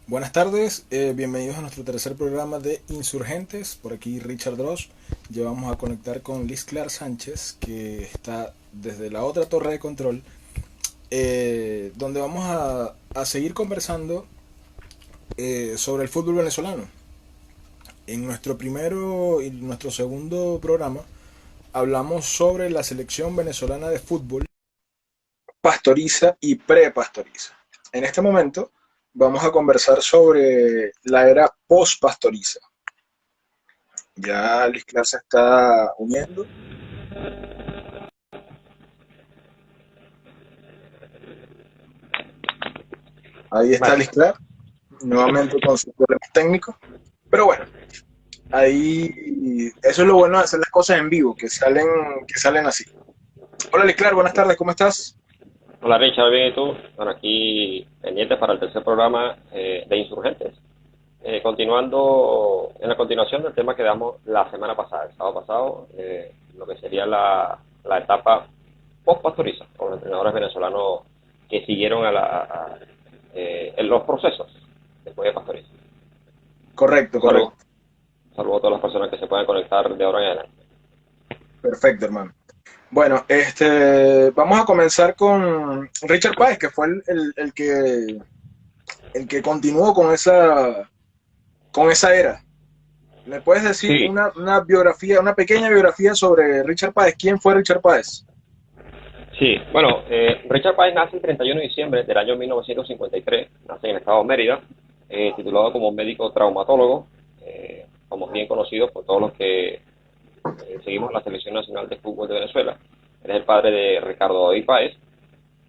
Buenas tardes, bienvenidos a nuestro tercer programa de Insurgentes. Por aquí Richard Dross. Ya vamos a conectar con Liz Clar Sánchez, que está desde la otra torre de control, donde vamos a seguir conversando sobre el fútbol venezolano. En nuestro primero y nuestro segundo programa hablamos sobre la selección venezolana de fútbol pastoriza y prepastoriza. En este momento vamos a conversar sobre la era post-pastoriza. Ya Liz Clar se está uniendo. Ahí está Vale, Liz Clar, nuevamente con sus problemas técnicos. Pero bueno, ahí eso es lo bueno de hacer las cosas en vivo, que salen así. Hola Liz Clar, buenas tardes, ¿cómo estás? hola Richard, bien y tú. Bueno, aquí pendientes para el tercer programa de Insurgentes. Continuando, en la continuación del tema que damos la semana pasada, el sábado pasado, lo que sería la etapa post-pastoriza, con los entrenadores venezolanos que siguieron en los procesos después de pastoriza. Correcto, Un saludo, correcto. saludo a todas las personas que se puedan conectar de ahora en adelante. Perfecto, hermano. Bueno, vamos a comenzar con Richard Páez, que fue el que continuó con esa era. ¿Me puedes decir Sí, una biografía, una pequeña biografía sobre Richard Páez? ¿Quién fue Richard Páez? sí, bueno, Richard Páez nace el 31 de diciembre del año 1953, nace en el estado de Mérida, titulado como médico traumatólogo, como bien conocido por todos los que seguimos la Selección Nacional de Fútbol de Venezuela. Él es el padre de Ricardo David Páez.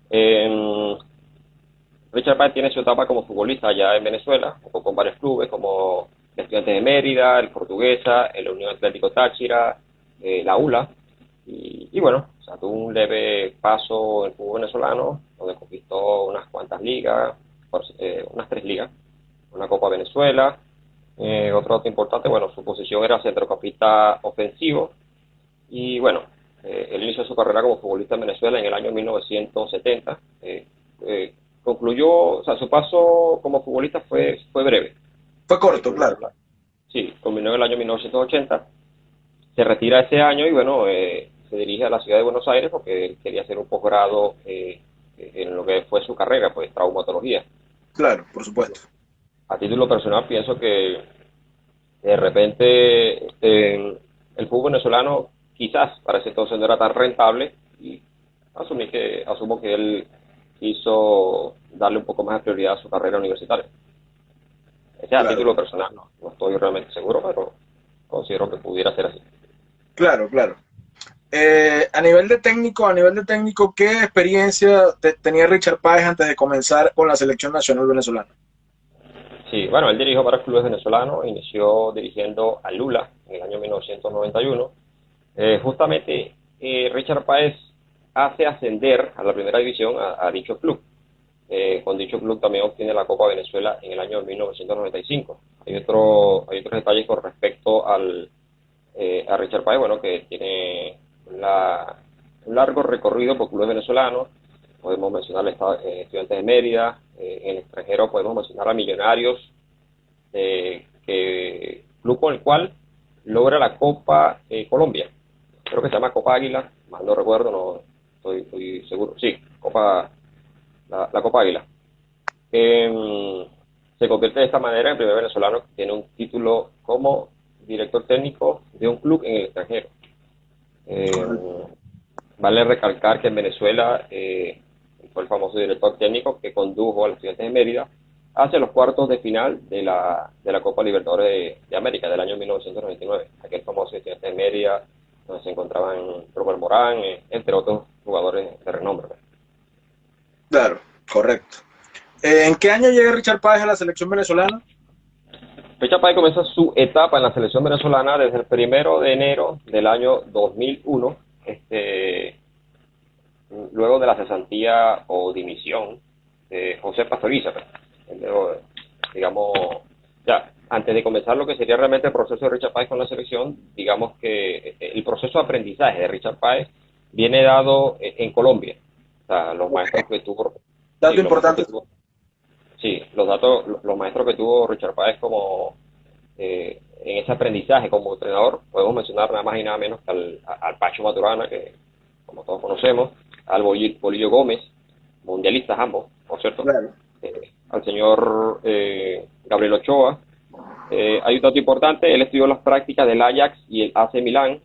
Eh, Richard Páez tiene su etapa como futbolista allá en Venezuela, jugó con varios clubes como Estudiantes de Mérida, el Portuguesa, el Unión Atlético Táchira, la ULA. Y bueno, o sea, tuvo un leve paso en el fútbol venezolano, donde conquistó unas cuantas ligas, unas tres ligas, una Copa Venezuela. Otro dato importante, bueno, su posición era centrocampista ofensivo. Y bueno, él inició su carrera como futbolista en Venezuela en el año 1970. Concluyó, o sea, su paso como futbolista fue breve. Fue corto, Culminó claro. sí, culminó en el año 1980. Se retira ese año y bueno, se dirige a la ciudad de Buenos Aires porque él quería hacer un posgrado en lo que fue su carrera, pues traumatología. Claro, por supuesto. A título personal pienso que de repente el fútbol venezolano quizás para ese entonces no era tan rentable y asumo que él quiso darle un poco más de prioridad a su carrera universitaria. Ese es a Claro, título personal, no estoy realmente seguro, pero considero que pudiera ser así. claro, claro. A nivel de técnico, ¿qué experiencia tenía Richard Páez antes de comenzar con la selección nacional venezolana? Sí, bueno, él dirigió varios clubes venezolanos, inició dirigiendo a Lula en el año 1991. Justamente Richard Páez hace ascender a la primera división a dicho club. Con dicho club también obtiene la Copa Venezuela en el año 1995. Hay otros detalles con respecto a Richard Páez, bueno, que tiene un largo recorrido por clubes venezolanos. Podemos mencionar Estudiantes de Mérida, en el extranjero podemos mencionar a Millonarios, club con el cual logra la Copa Colombia. Creo que se llama Copa Águila, mal no recuerdo, no estoy seguro. Sí, la Copa Águila. Se convierte de esta manera en el primer venezolano que tiene un título como director técnico de un club en el extranjero. Eh, vale recalcar que en Venezuela fue el famoso director técnico que condujo a los Estudiantes de Mérida hacia los cuartos de final de la Copa Libertadores de América del año 1999. Aquel famoso Estudiantes de Mérida, donde se encontraban Robert Morán, entre otros jugadores de renombre. Claro, correcto. ¿En qué año llega Richard Páez a la selección venezolana? Richard Páez comienza su etapa en la selección venezolana desde el 1 de enero del año 2001, luego de la cesantía o dimisión de José Pastoriza. Luego, digamos, ya, antes de comenzar lo que sería realmente el proceso de Richard Páez con la selección, digamos que el proceso de aprendizaje de Richard Páez viene dado en Colombia. O sea, los maestros que tuvo, sí, Dato los maestros importante, que tuvo, Sí, los datos, los maestros que tuvo Richard Páez como en ese aprendizaje como entrenador, podemos mencionar nada más y nada menos que al Pacho Maturana, que como todos conocemos, al Bolillo Gómez, mundialistas ambos, por cierto, Claro. al señor Gabriel Ochoa. Hay un dato importante, él estudió las prácticas del Ajax y el AC Milán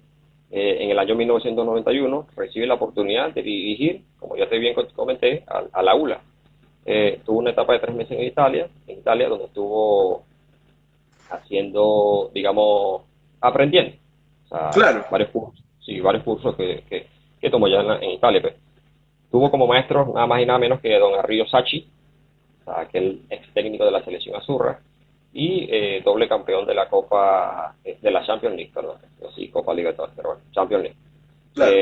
en el año 1991, recibe la oportunidad de dirigir, como ya te bien comenté, a la ULA. Tuvo una etapa de 3 meses en Italia donde estuvo haciendo, digamos, aprendiendo. O sea, Claro. varios cursos, sí, varios cursos que tomó ya en Italia. Pues. Tuvo como maestro nada más y nada menos que don Arrigo Sacchi, o sea, aquel ex técnico de la selección azurra, y doble campeón de la Copa, de la Champions League, perdón, no, sí, Copa Libertadores, pero bueno, Champions League. Claro.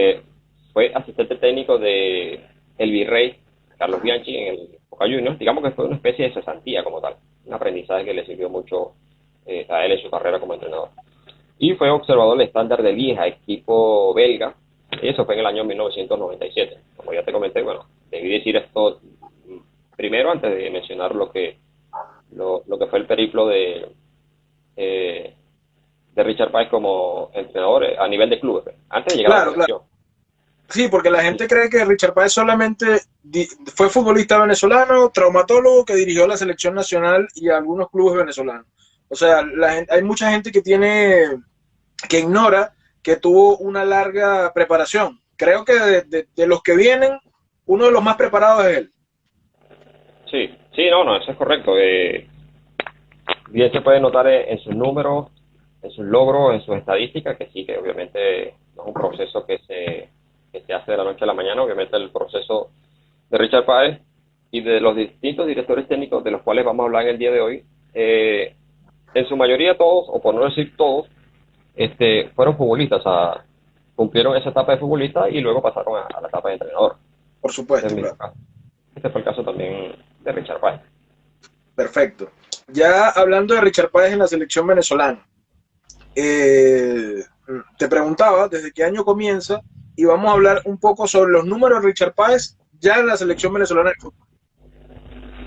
Fue asistente técnico de el virrey Carlos Bianchi en el Boca Juniors, digamos que fue una especie de cesantía como tal, un aprendizaje que le sirvió mucho a él en su carrera como entrenador. Y fue observador del Standard de Lieja, equipo belga, y eso fue en el año 1997. Como ya te comenté, bueno, debí decir esto primero antes de mencionar lo que fue el periplo de Richard Páez como entrenador a nivel de clubes, antes de llegar a la Claro, claro. selección. Sí, porque la gente cree que Richard Páez solamente fue futbolista venezolano, traumatólogo que dirigió la selección nacional y a algunos clubes venezolanos. O sea, hay mucha gente que ignora que tuvo una larga preparación. Creo que de los que vienen, uno de los más preparados es él. Sí, sí, no, eso es correcto. Bien se puede notar en sus números, en sus logros, en sus estadísticas, que sí, que obviamente no es un proceso que se hace de la noche a la mañana, obviamente el proceso de Richard Páez y de los distintos directores técnicos de los cuales vamos a hablar en el día de hoy, en su mayoría todos, o por no decir todos, fueron futbolistas, o sea, cumplieron esa etapa de futbolista y luego pasaron a la etapa de entrenador. Por Este, es supuesto, mi claro. caso. Este fue el caso también de Richard Páez. Perfecto. Ya hablando de Richard Páez en la selección venezolana, eh, te preguntaba desde qué año comienza y vamos a hablar un poco sobre los números de Richard Páez ya en la selección venezolana de fútbol.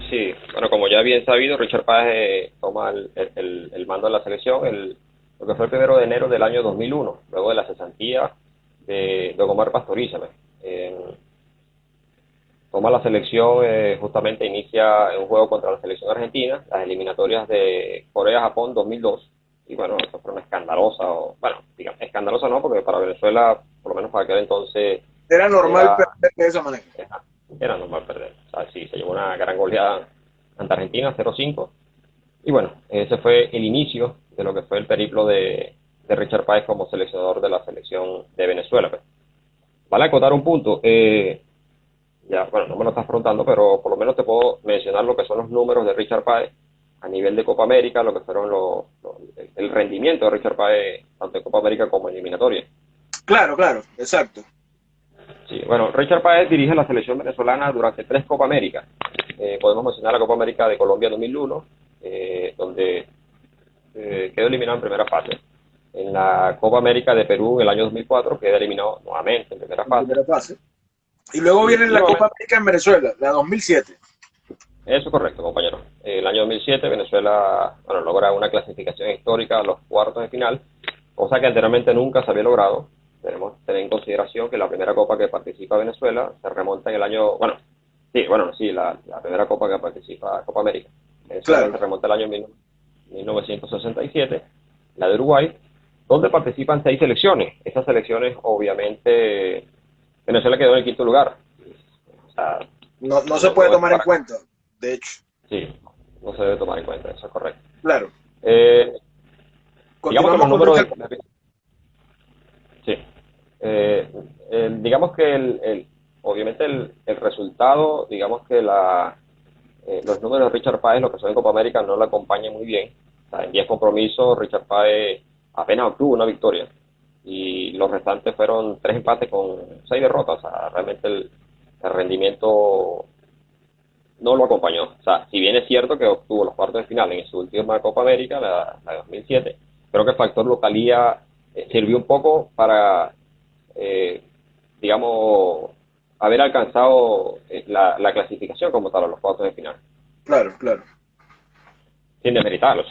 Sí, bueno, como ya bien sabido, Richard Páez toma el mando de la selección lo que fue el 1 de enero del año 2001, luego de la cesantía de Omar Pastoriza. Pues. Toma la selección, justamente inicia en un juego contra la selección argentina, las eliminatorias de Corea-Japón 2002, y bueno, eso fue una escandalosa, bueno, digamos, escandalosa no, porque para Venezuela, por lo menos para aquel entonces, Era normal era, perder de esa manera. era normal perder. O sea, sí, se llevó una gran goleada ante Argentina, 0-5, y bueno, ese fue el inicio de lo que fue el periplo de Richard Páez como seleccionador de la selección de Venezuela. Pues. Vale acotar un punto, ya, bueno, no me lo estás preguntando, pero por lo menos te puedo mencionar lo que son los números de Richard Páez a nivel de Copa América, lo que fueron el rendimiento de Richard Páez tanto en Copa América como en eliminatoria. Claro, claro, exacto. Sí, bueno, Richard Páez dirige la selección venezolana durante 3 Copa América. Podemos mencionar la Copa América de Colombia 2001, donde quedó eliminado en primera fase. En la Copa América de Perú en el año 2004 queda eliminado nuevamente en primera En fase. primera fase. Y luego viene la Copa América en Venezuela, la 2007. Eso es correcto, compañero. El año 2007 Venezuela, bueno, logra una clasificación histórica a los cuartos de final, cosa que anteriormente nunca se había logrado. Tenemos que tener en consideración que la primera copa que participa Venezuela se remonta en el año, la primera copa que participa Copa América. Venezuela Claro. se remonta al año 1967, la de Uruguay, donde participan 6 selecciones. Esas selecciones, obviamente, Venezuela quedó en el quinto lugar. O sea, No se puede tomar en cuenta, de hecho. Sí, no se debe tomar en cuenta, eso es correcto. Claro. Digamos que los números sí. Digamos que obviamente el resultado, digamos que los números de Richard Páez, lo que son en Copa América, no lo acompañan muy bien. O sea, en 10 compromisos, Richard Páez apenas obtuvo una victoria y los restantes fueron 3 empates con 6 derrotas. O sea, realmente el rendimiento no lo acompañó. O sea, si bien es cierto que obtuvo los cuartos de final en su última Copa América, la de 2007, creo que el factor localía sirvió un poco para, digamos, haber alcanzado la clasificación como tal a los cuartos de final. Claro, claro. Sin demeritarlo,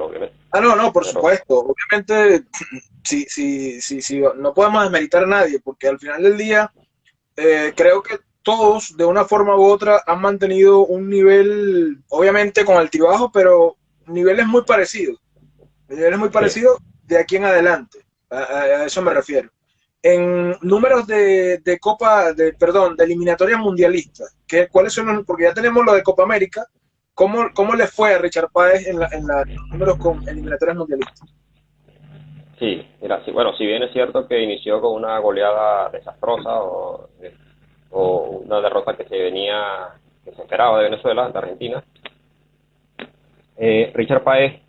obviamente. Ah, no, no, por Pero supuesto. Obviamente, sí, sí, sí, sí, no podemos desmeritar a nadie, porque al final del día creo que todos, de una forma u otra, han mantenido un nivel, obviamente con altibajo, pero niveles muy parecidos. Niveles muy sí, parecidos de aquí en adelante. A eso me refiero. En números de Copa, perdón, de eliminatorias mundialistas, ¿cuáles son los? Porque ya tenemos lo de Copa América. ¿Cómo le fue a Richard Páez los números con eliminatorias mundialistas? sí, mira, sí, bueno, si bien es cierto que inició con una goleada desastrosa o una derrota que se esperaba de Venezuela, de Argentina, Richard Páez,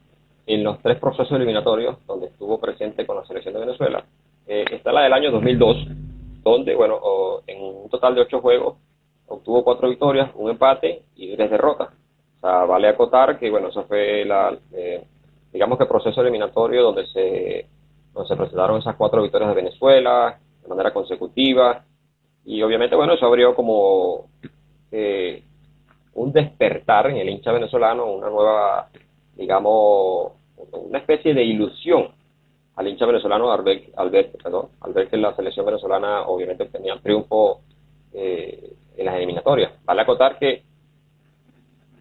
en los tres procesos eliminatorios donde estuvo presente con la selección de Venezuela, está la del año 2002, donde, bueno, en un total de 8 juegos, obtuvo 4 victorias, un empate y 3 derrotas. O sea, vale acotar que, bueno, eso fue digamos que proceso eliminatorio donde se presentaron esas 4 victorias de Venezuela de manera consecutiva, y obviamente, bueno, eso abrió como eh, un despertar en el hincha venezolano, una nueva, digamos, una especie de ilusión al hincha venezolano al ver que la selección venezolana obviamente obtenía el triunfo en las eliminatorias. Vale acotar que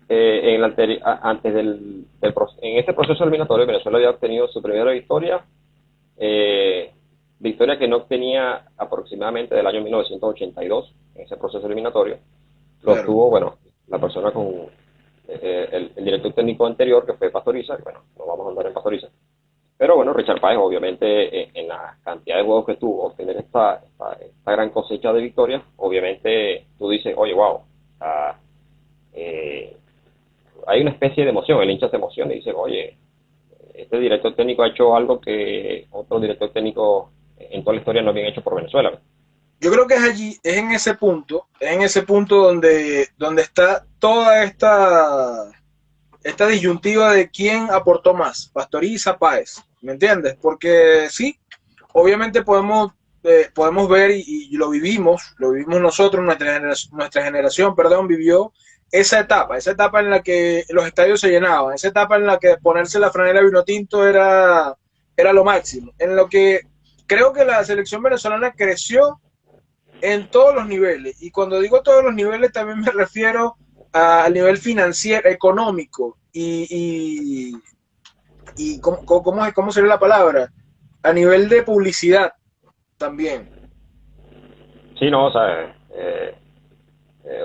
en este proceso eliminatorio Venezuela había obtenido su primera victoria, eh, victoria que no obtenía aproximadamente del año 1982 en ese proceso eliminatorio. Lo Claro. obtuvo, bueno, la persona con el director técnico anterior, que fue Pastoriza. Bueno, no vamos a andar en Pastoriza. Pero bueno, Richard Páez, obviamente, en la cantidad de juegos que tuvo, obtener esta gran cosecha de victorias, obviamente tú dices, oye, wow, eh, hay una especie de emoción, el hincha se emociona y dice, oye, este director técnico ha hecho algo que otro director técnico en toda la historia no habían hecho por Venezuela. Yo creo que es allí, es en ese punto donde está toda esta disyuntiva de quién aportó más, Pastoriza, Páez, ¿me entiendes? Porque sí, obviamente podemos ver y lo vivimos nosotros, nuestra generación, perdón, vivió esa etapa en la que los estadios se llenaban, esa etapa en la que ponerse la franela vino tinto era lo máximo, en lo que creo que la selección venezolana creció en todos los niveles. Y cuando digo todos los niveles, también me refiero al nivel financiero, económico y ¿cómo sería la palabra? A nivel de publicidad también. Sí, no, o sea,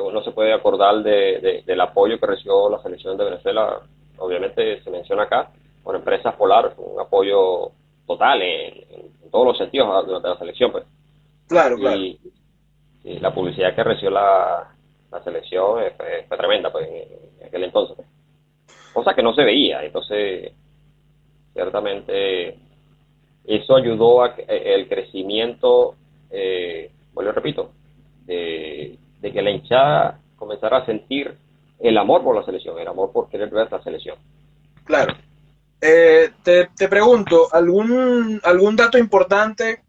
uno se puede acordar del apoyo que recibió la selección de Venezuela. Obviamente se menciona acá por Empresas Polar, un apoyo total en todos los sentidos durante la selección, pues. Claro, claro. Y la publicidad que recibió la selección fue tremenda, pues, en aquel entonces, pues. Cosa que no se veía. Entonces, ciertamente, eso ayudó a el crecimiento, vuelvo y repito, de que la hinchada comenzara a sentir el amor por la selección, el amor por querer ver la selección. Claro. Te pregunto, ¿algún dato importante,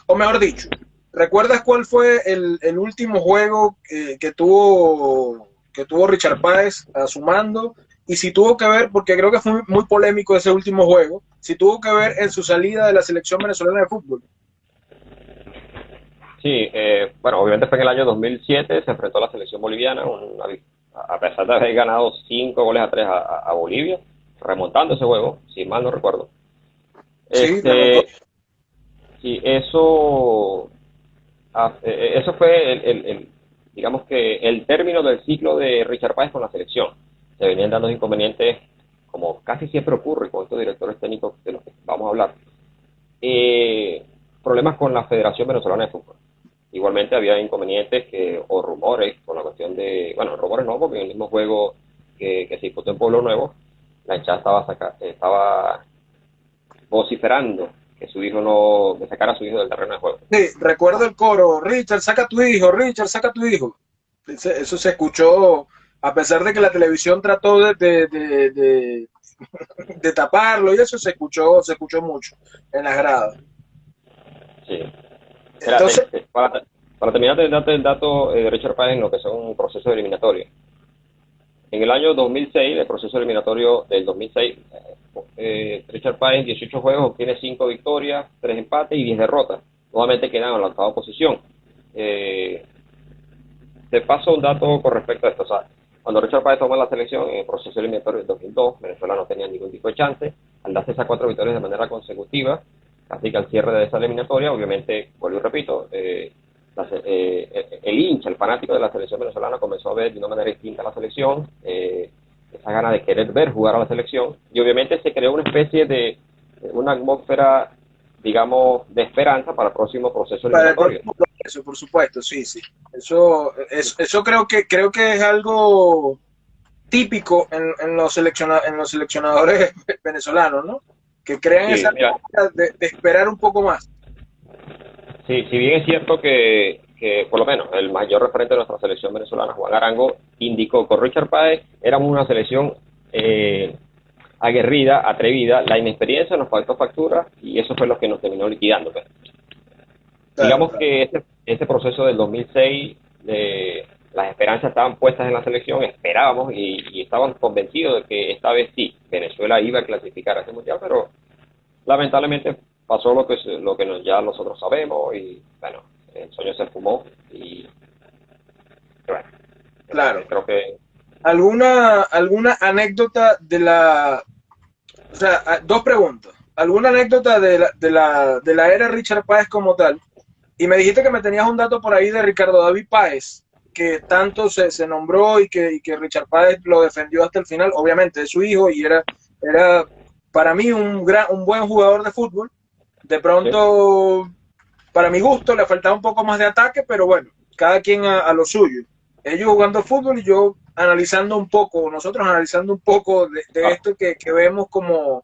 o mejor dicho, ¿recuerdas cuál fue el último juego que tuvo Richard Páez a su mando? Y si tuvo que ver, porque creo que fue muy polémico ese último juego, si tuvo que ver en su salida de la selección venezolana de fútbol. Sí, bueno, obviamente fue en el año 2007, se enfrentó a la selección boliviana, a pesar de haber ganado 5 goles a 3 a Bolivia, remontando ese juego, si mal no recuerdo. Sí, remontó. Sí, eso fue digamos que el término del ciclo de Richard Páez con la selección. Se venían dando inconvenientes, como casi siempre ocurre con estos directores técnicos de los que vamos a hablar. Problemas con la Federación Venezolana de Fútbol. Igualmente había inconvenientes o rumores con la cuestión de, bueno, rumores no, porque en el mismo juego que se disputó en Pueblo Nuevo, la hinchada estaba vociferando que su hijo no, que sacara a su hijo del terreno de juego. Sí, recuerdo el coro, Richard, saca a tu hijo, Richard, saca a tu hijo. Eso se escuchó, a pesar de que la televisión trató de taparlo, y eso se escuchó mucho en las gradas. Sí. Entonces, Espérate, para terminar de darte el dato de Richard Páez en lo que son procesos eliminatorios. En el año 2006, el proceso eliminatorio del 2006, Richard Páez en 18 juegos obtiene 5 victorias, 3 empates y 10 derrotas. Nuevamente quedan en la octava posición. Te paso un dato con respecto a esto. O sea, cuando Richard Páez toma la selección en el proceso eliminatorio del 2002, Venezuela no tenía ningún tipo de chance. Al darse esas 4 victorias de manera consecutiva, así que al cierre de esa eliminatoria, obviamente, vuelvo y repito, el hincha, el fanático de la selección venezolana comenzó a ver de una manera distinta la selección, esa gana de querer ver jugar a la selección, y obviamente se creó una especie de una atmósfera, digamos, de esperanza para el próximo proceso eliminatorio. Eso, por supuesto, sí, sí. Eso creo que es algo típico en los seleccionadores venezolanos, ¿no? Que crean esa manera de esperar un poco más. Sí, si bien es cierto que por lo menos el mayor referente de nuestra selección venezolana, Juan Arango, indicó que con Richard Páez éramos una selección aguerrida, atrevida, la inexperiencia nos faltó factura y eso fue lo que nos terminó liquidando. Pues. Claro, digamos claro. Que ese proceso del 2006, las esperanzas estaban puestas en la selección, esperábamos y estaban convencidos de que esta vez sí, Venezuela iba a clasificar a ese mundial, pero lamentablemente pasó lo que ya nosotros sabemos y bueno, el sueño se fumó y bueno, claro. Creo que alguna anécdota de la, o sea, 2 preguntas, alguna anécdota de la era Richard Páez como tal, y me dijiste que me tenías un dato por ahí de Ricardo David Páez, que tanto se nombró y que Richard Páez lo defendió hasta el final, obviamente es su hijo y era para mí un buen jugador de fútbol. De pronto, sí, para mi gusto, le faltaba un poco más de ataque, pero bueno, cada quien a lo suyo. Ellos jugando fútbol y yo analizando un poco, nosotros analizando un poco de esto que vemos como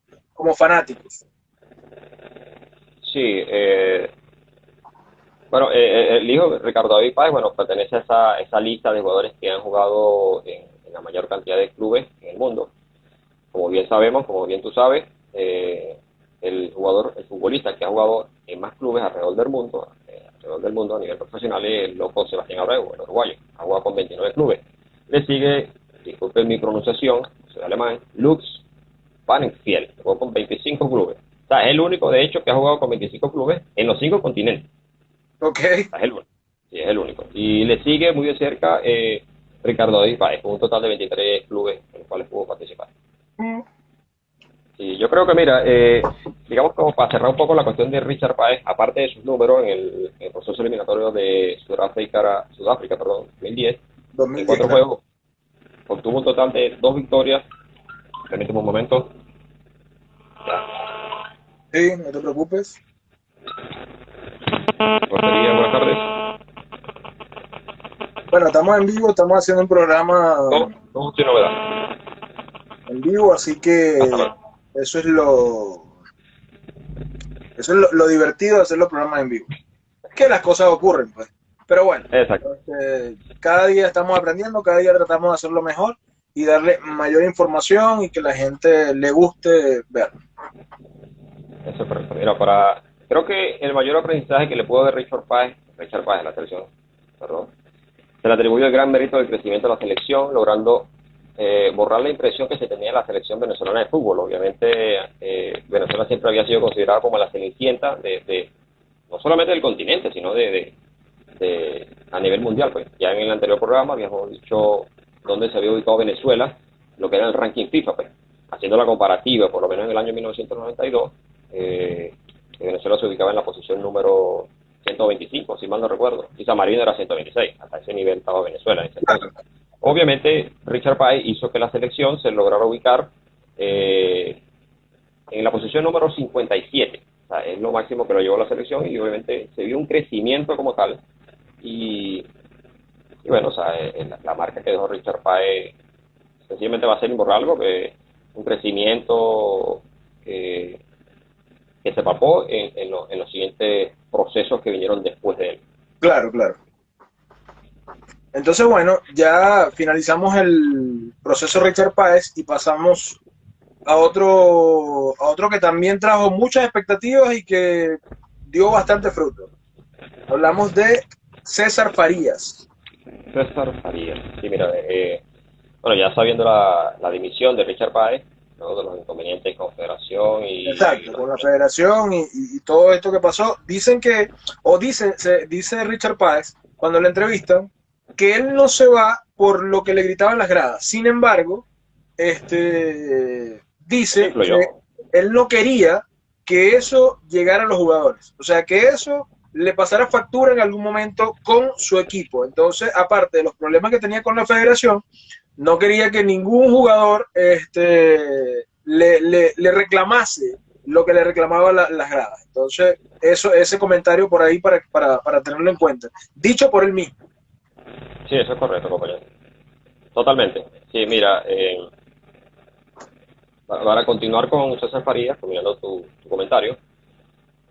fanáticos. Sí, bueno, el hijo Ricardo David Páez, bueno, pertenece a esa lista de jugadores que han jugado en la mayor cantidad de clubes en el mundo. Como bien sabemos, como bien tú sabes, el futbolista que ha jugado en más clubes alrededor del mundo a nivel profesional es el loco Sebastián Abreu, el uruguayo. Ha jugado con 29 clubes. Le sigue, disculpen mi pronunciación, soy alemán, Lutz Pfannenstiel, jugó con 25 clubes. O sea, es el único, de hecho, que ha jugado con 25 clubes en los 5 continentes. Ok. Es el único. Sí, es el único. Y le sigue muy de cerca Ricardo David Páez, con un total de 23 clubes en los cuales pudo participar. Sí, yo creo que, mira, digamos como para cerrar un poco la cuestión de Richard Páez, aparte de sus números en el proceso eliminatorio de Sudáfrica, 2010, en 4 juegos, obtuvo un total de 2 victorias. Permíteme un momento. Ya. Sí, no te preocupes. Buenas tardes. Bueno, estamos en vivo, estamos haciendo un programa no tiene novedad. En vivo, así que eso es lo divertido de hacer los programas en vivo. Es que las cosas ocurren, pues. Pero bueno, cada día estamos aprendiendo, cada día tratamos de hacerlo mejor y darle mayor información y que la gente le guste ver. Eso es correcto. Mira, creo que el mayor aprendizaje que le puedo dar a Richard Páez, la selección, se le atribuye el gran mérito del crecimiento de la selección, logrando borrar la impresión que se tenía de la selección venezolana de fútbol. Obviamente, Venezuela siempre había sido considerada como la cenicienta no solamente del continente, sino a nivel mundial. Pues ya en el anterior programa habíamos dicho dónde se había ubicado Venezuela, lo que era el ranking FIFA, pues, haciendo la comparativa, por lo menos en el año 1992, Venezuela se ubicaba en la posición número 125, si mal no recuerdo, y San Marino era 126, hasta ese nivel estaba Venezuela en ese entonces. Obviamente, Richard Páez hizo que la selección se lograra ubicar en la posición número 57. O sea, es lo máximo que lo llevó la selección y obviamente se vio un crecimiento como tal. Y bueno, o sea, la marca que dejó Richard Páez sencillamente va a ser imborrable porque un crecimiento que se palpó en los siguientes procesos que vinieron después de él. Claro, claro. Entonces, bueno, ya finalizamos el proceso Richard Páez y pasamos a otro que también trajo muchas expectativas y que dio bastante fruto. Hablamos de César Farías. César Farías, sí, mira, bueno, ya sabiendo la dimisión de Richard Páez, luego de los inconvenientes con Federación y Exacto, con la federación y todo esto que pasó, dicen que, o dice Richard Páez, cuando le entrevistan, que él no se va por lo que le gritaban las gradas. Sin embargo, eso dice influyó. que él no quería que eso llegara a los jugadores. O sea, que eso le pasara factura en algún momento con su equipo. Entonces, aparte de los problemas que tenía con la federación, no quería que ningún jugador le reclamase lo que le reclamaba las gradas. Entonces, ese comentario por ahí para tenerlo en cuenta. Dicho por él mismo. Sí, eso es correcto, compañero. Totalmente. Sí, mira, para continuar con César Farías, combinando tu comentario,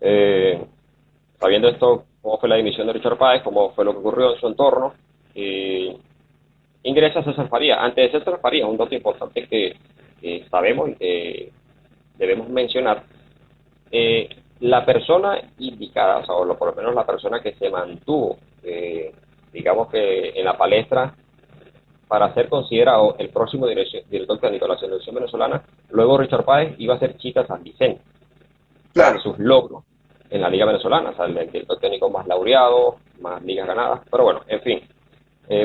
eh, sabiendo esto, cómo fue la dimisión de Richard Páez, cómo fue lo que ocurrió en su entorno, ingresa César Farías. Antes de César Farías, un dato importante que sabemos y que debemos mencionar, la persona indicada, o sea, o por lo menos la persona que se mantuvo, digamos que en la palestra para ser considerado el próximo director técnico de la selección venezolana, luego Richard Páez iba a ser Chita San Vicente, Claro. por sus logros en la liga venezolana, o sea, el director técnico más laureado, más ligas ganadas, pero bueno, en fin,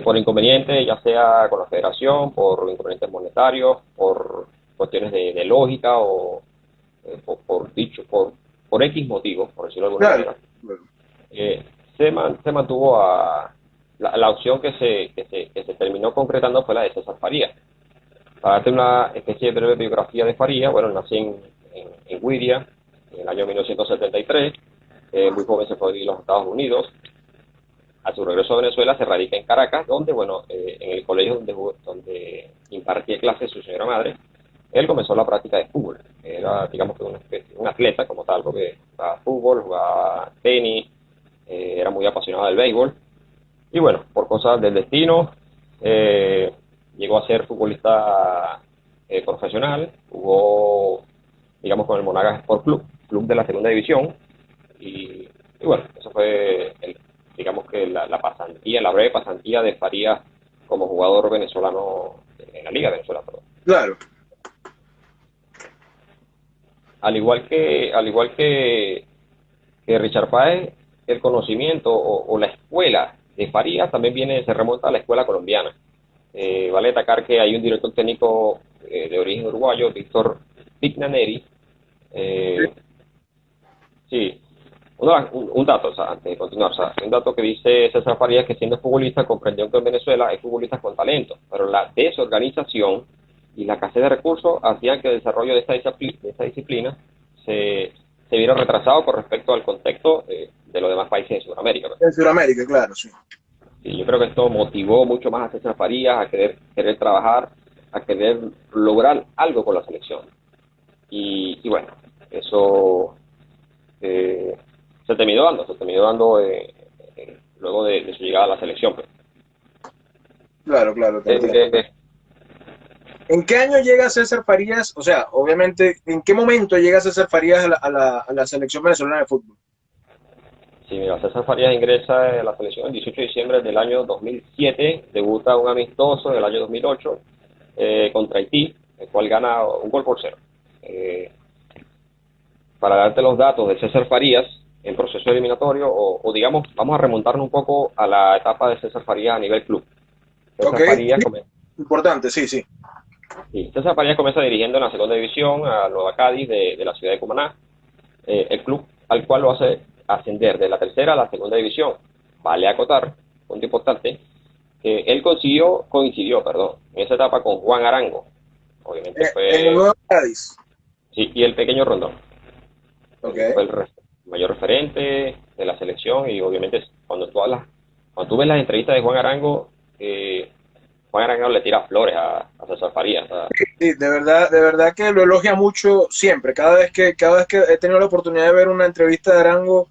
por inconvenientes, ya sea con la federación, por inconvenientes monetarios, por cuestiones de lógica o por X motivos, por decirlo de alguna Claro. manera, eh, se mantuvo a la opción que se terminó concretando fue la de César Farías. Para darte una especie de breve biografía de Farías, bueno, nací en Güiria en el año 1973, muy joven se fue a vivir a los Estados Unidos. A su regreso a Venezuela se radica en Caracas, donde, bueno, en el colegio donde impartía clases su señora madre, él comenzó la práctica de fútbol. Era, digamos, que un atleta como tal, porque jugaba fútbol, jugaba tenis, era muy apasionado del béisbol. Y bueno, por cosas del destino, eh, llegó a ser futbolista profesional, jugó, digamos, con el Monagas Sport Club de la segunda división, y bueno, eso fue, digamos que la pasantía, la breve pasantía de Farías como jugador venezolano en la Liga de Venezuela, perdón. Claro. Al igual que Richard Páez, el conocimiento o la escuela de Farías también se remonta a la escuela colombiana. Vale destacar que hay un director técnico de origen uruguayo, Víctor Pignaneri. Sí, un dato, o sea, antes de continuar, o sea, un dato que dice César Farías, que siendo futbolista comprendió que en Venezuela hay futbolistas con talento, pero la desorganización y la escasez de recursos hacían que el desarrollo de esta disciplina se viera retrasado con respecto al contexto de los demás países de Sudamérica, ¿no? En Sudamérica, claro, sí. Y yo creo que esto motivó mucho más a César Farías a querer trabajar, a querer lograr algo con la selección. Y bueno, eso eh, se terminó dando luego de su llegada a la selección, pues. Claro, claro, te Eh, entiendo. eh, eh, ¿En qué año llega César Farías? O sea, obviamente, ¿en qué momento llega César Farías a la selección venezolana de fútbol? sí, mira, César Farías ingresa a la selección el 18 de diciembre del año 2007, debuta un amistoso en el año 2008 contra Haití, el cual gana un gol por cero. Eh, para darte los datos de César Farías en proceso eliminatorio, o digamos, vamos a remontarnos un poco a la etapa de César Farías a nivel club. Ok, César Farías, importante, sí, sí. sí, César Farías comienza dirigiendo en la segunda división a Nueva Cádiz de la ciudad de Cumaná, el club al cual lo hace ascender de la tercera a la segunda división. Vale acotar, punto importante, que él coincidió, en esa etapa con Juan Arango. Obviamente En el fue, Nuevo Cádiz. sí, y el pequeño Rondón. Ok. Fue el mayor referente de la selección, y obviamente cuando tú ves las entrevistas de Juan Arango, Juan Arango le tira flores a César Farías. O sea, Sí, de verdad que lo elogia mucho siempre. Cada vez que he tenido la oportunidad de ver una entrevista de Arango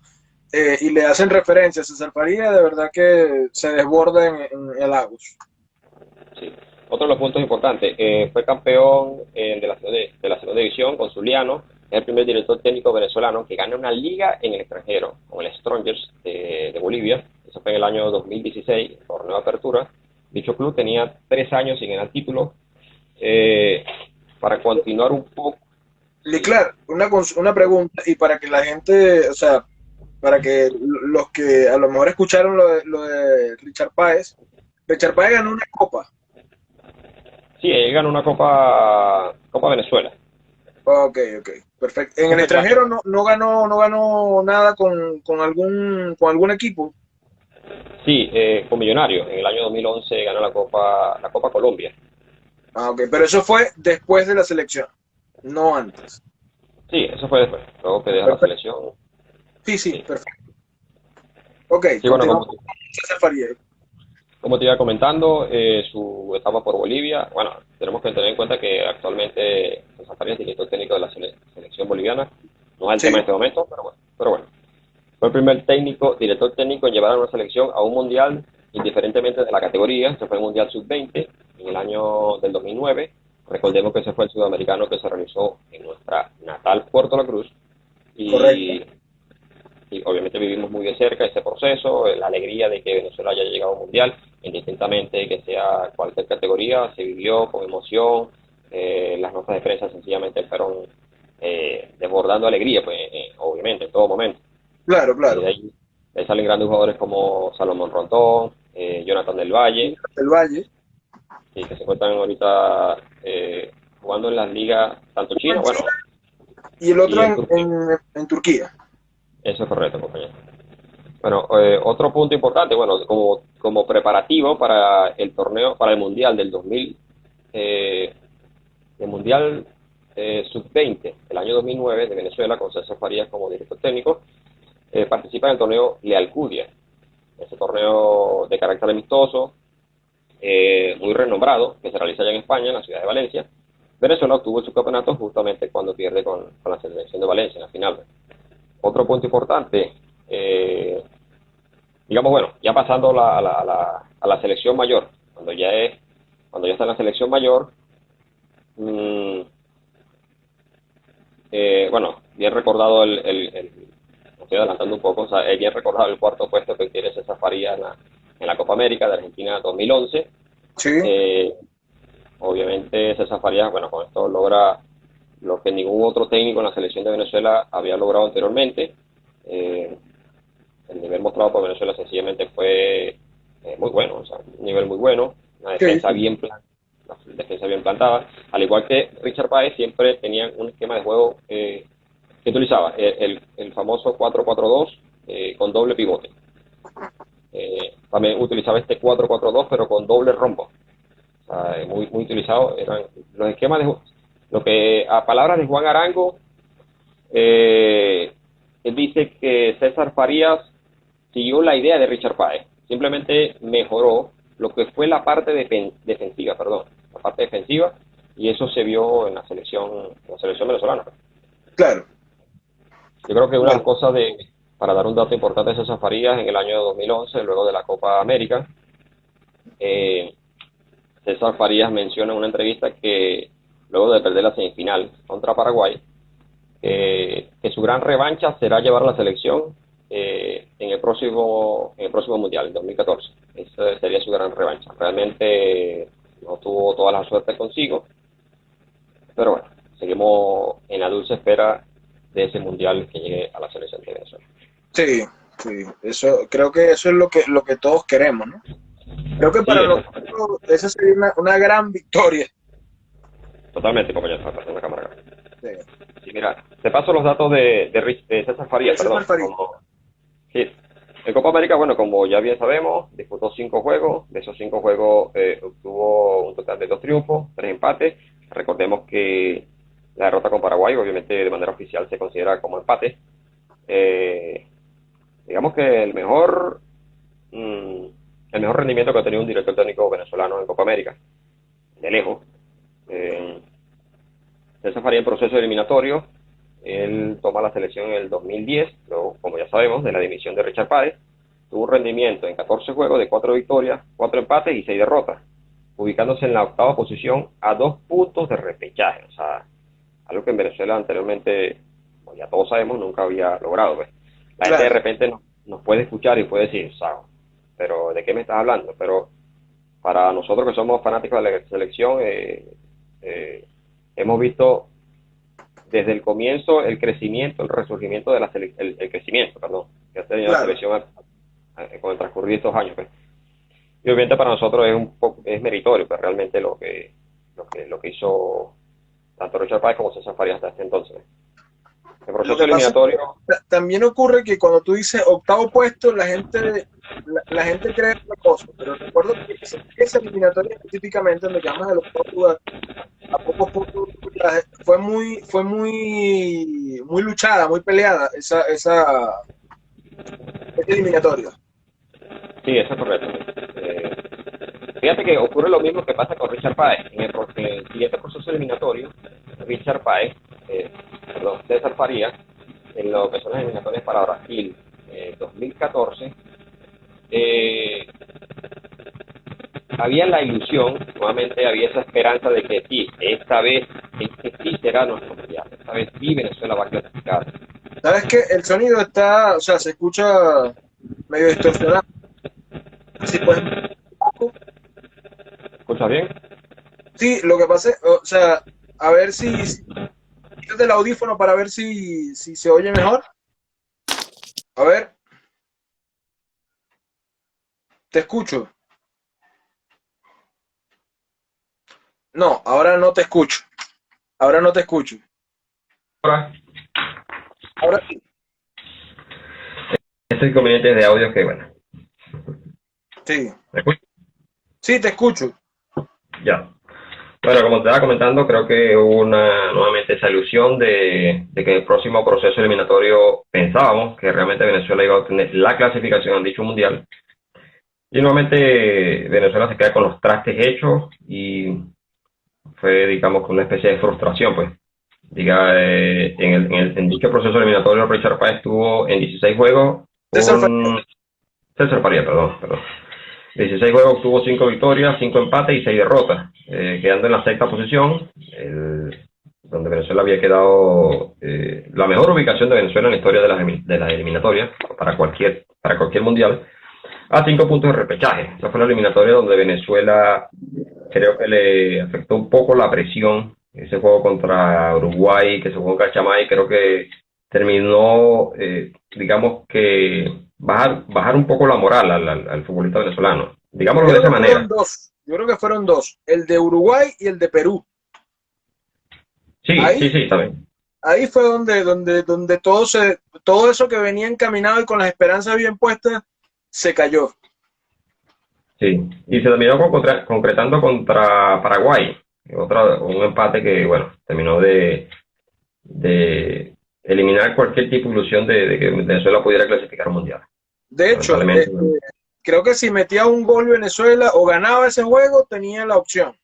y le hacen referencia a César Farías, de verdad que se desborda en halagos. sí. Otro de los puntos importantes, fue campeón de la segunda división con Zuliano, es el primer director técnico venezolano que gana una liga en el extranjero, con el Strongers de Bolivia. Eso fue en el año 2016, torneo de apertura. Dicho club tenía 3 años sin ganar título. Para continuar un poco, Y claro, una pregunta, y para que la gente, o sea, para que los que a lo mejor escucharon lo de Richard Páez ganó una copa. sí, él ganó una Copa Venezuela. Ok, ok, perfecto. En Ese el fue el año. extranjero no ganó nada con algún equipo. Sí, con Millonario. En el año 2011 ganó la Copa Colombia. Ah, ok, pero eso fue después de la selección, no antes. Sí, eso fue después. Luego que deja la Perfecto. selección. Sí, sí, Sí, perfecto. Ok, sí, bueno, continuamos con César Farías. como te iba comentando, su etapa por Bolivia, bueno, tenemos que tener en cuenta que actualmente César Farías es director técnico de la selección boliviana. No es el tema Sí, en este momento, pero bueno. Fue el primer director técnico en llevar a una selección a un mundial, indiferentemente de la categoría. Se fue el Mundial Sub-20 en el año del 2009. Recordemos que ese fue el sudamericano que se realizó en nuestra natal Puerto La Cruz. correcto. Y, y obviamente vivimos muy de cerca ese proceso, la alegría de que Venezuela haya llegado a un mundial, indistintamente que sea cualquier categoría, se vivió con emoción. Las notas de prensa sencillamente fueron desbordando alegría, pues, obviamente, en todo momento. Claro, Y claro. de ahí salen grandes jugadores como Salomón Rondón, Jonathan del Valle, Del Valle. y que se encuentran ahorita jugando en las ligas, tanto Uno China, en bueno, China y el y otro en Turquía. en Turquía. Eso es correcto, compañero. Bueno, otro punto importante, bueno, como preparativo para el torneo, para el Mundial del 2000, el Mundial Sub-20, el año 2009 de Venezuela, con César Farías como director técnico, participa en el torneo Lealcudia, ese torneo de carácter amistoso, muy renombrado, que se realiza allá en España, en la ciudad de Valencia. Venezuela obtuvo su campeonato justamente cuando pierde con la selección de Valencia en la final. Otro punto importante, digamos, bueno, ya pasando a la selección mayor, cuando ya está en la selección mayor, mmm, bueno, bien recordado me estoy adelantando un poco, o sea, bien recordado el cuarto puesto que tiene César Farías en la Copa América de Argentina 2011. Sí, Eh, Obviamente César Farías, bueno, con esto logra lo que ningún otro técnico en la selección de Venezuela había logrado anteriormente. Eh, el nivel mostrado por Venezuela sencillamente fue muy bueno, o sea, un nivel muy bueno, sí, sí. una defensa bien plantada, al igual que Richard Páez siempre tenía un esquema de juego que utilizaba el famoso 4-4-2 con doble pivote. También utilizaba este 4-4-2 pero con doble rombo. O sea, muy utilizado eran los esquemas de lo que a palabras de Juan Arango, él dice que César Farías siguió la idea de Richard Páez, simplemente mejoró lo que fue defensiva, perdón, la parte defensiva, y eso se vio en la selección venezolana. Claro, Yo creo que una de las claro. cosas para dar un dato importante de César Farías, en el año 2011, luego de la Copa América, eh, César Farías menciona en una entrevista que luego de perder la semifinal contra Paraguay, que su gran revancha será llevar a la selección en el próximo Mundial, en 2014. Esa sería su gran revancha. Realmente no tuvo toda la suerte consigo, pero bueno, seguimos en la dulce espera de ese Mundial que llegue a la selección de Venezuela. Sí, sí. Eso, creo que eso es lo que todos queremos, ¿no? Creo que Sí, para eso, nosotros esa sería una gran victoria. totalmente, compañero, está pasando la cámara. Sí. Sí, mira, te paso los datos de César De Farías, César perdón. Farías. Sí, en Copa América, bueno, como ya bien sabemos, disputó 5 juegos. De esos 5 juegos obtuvo un total de 2 triunfos, 3 empates. Recordemos que la derrota con Paraguay, obviamente de manera oficial, se considera como empate. Eh, digamos que mm, el mejor rendimiento que ha tenido un director técnico venezolano en Copa América, de lejos. Eh, César Faría en proceso eliminatorio. Él toma la selección en el 2010, luego, como ya sabemos, de la dimisión de Richard Páez. Tuvo un rendimiento en 14 juegos de 4 victorias, 4 empates y 6 derrotas, ubicándose en la octava posición a 2 puntos de repechaje. O sea, algo que en Venezuela anteriormente, como ya todos sabemos, nunca había logrado. Pues. La gente de Claro, repente nos puede escuchar y puede decir, Sao, pero ¿de qué me estás hablando? Pero para nosotros que somos fanáticos de la selección, hemos visto desde el comienzo el crecimiento, el resurgimiento de el crecimiento, perdón, que ha tenido la selección con el transcurrir de estos años. Pues. Y obviamente para nosotros es meritorio, pues realmente lo que hizo tanto Richard Páez como César Farías hasta este entonces. El proceso eliminatorio. También ocurre que cuando tú dices octavo puesto, la gente cree otra cosa, pero recuerdo que esa eliminatoria específicamente, donde llamas el octavo lugar, a pocos puntos, fue muy luchada, muy peleada esa eliminatoria. Sí, eso es correcto. Fíjate que ocurre lo mismo que pasa con Richard Páez. En el siguiente proceso eliminatorio, Richard Páez, César Farías, en lo que son las eliminatorias para Brasil 2014, había la ilusión, nuevamente había esa esperanza de que sí, esta vez sí será nuestro mundial, esta vez sí Venezuela va a clasificar. ¿Sabes qué? El sonido está, o sea, se escucha medio distorsionado. Sí, pues. ¿Escuchas bien? Sí, lo que pasa es, o sea, a ver si quítate el audífono para ver si se oye mejor. A ver. Te escucho. No, ahora no te escucho. Ahora no te escucho. Ahora sí. Estos inconvenientes de audio que, bueno. Sí. ¿Me escuchas? Sí, te escucho. Ya. Bueno, como te estaba comentando, creo que hubo nuevamente esa ilusión de que en el próximo proceso eliminatorio pensábamos que realmente Venezuela iba a obtener la clasificación en dicho mundial. Y nuevamente Venezuela se queda con los trastes hechos y fue, digamos, con una especie de frustración, pues. En dicho proceso eliminatorio, Richard Páez estuvo en 16 juegos. César Farías, perdón. 16 juegos, tuvo 5 victorias, 5 empates y 6 derrotas, quedando en la sexta posición, donde Venezuela había quedado la mejor ubicación de Venezuela en la historia de las eliminatorias para cualquier mundial, a 5 puntos de repechaje. Esa fue la eliminatoria donde Venezuela creo que le afectó un poco la presión. Ese juego contra Uruguay, que se jugó en Cachamay, creo que terminó, digamos que bajar un poco la moral al futbolista venezolano. Digámoslo de esa manera. Yo creo que fueron dos, el de Uruguay y el de Perú. Sí, sí, también. Ahí fue donde todo eso que venía encaminado y con las esperanzas bien puestas, se cayó. Sí, y se terminó concretando contra Paraguay, un empate que, bueno, terminó de eliminar cualquier tipo de ilusión de que Venezuela pudiera clasificar al mundial. De hecho, creo que si metía un gol Venezuela o ganaba ese juego, tenía la opción.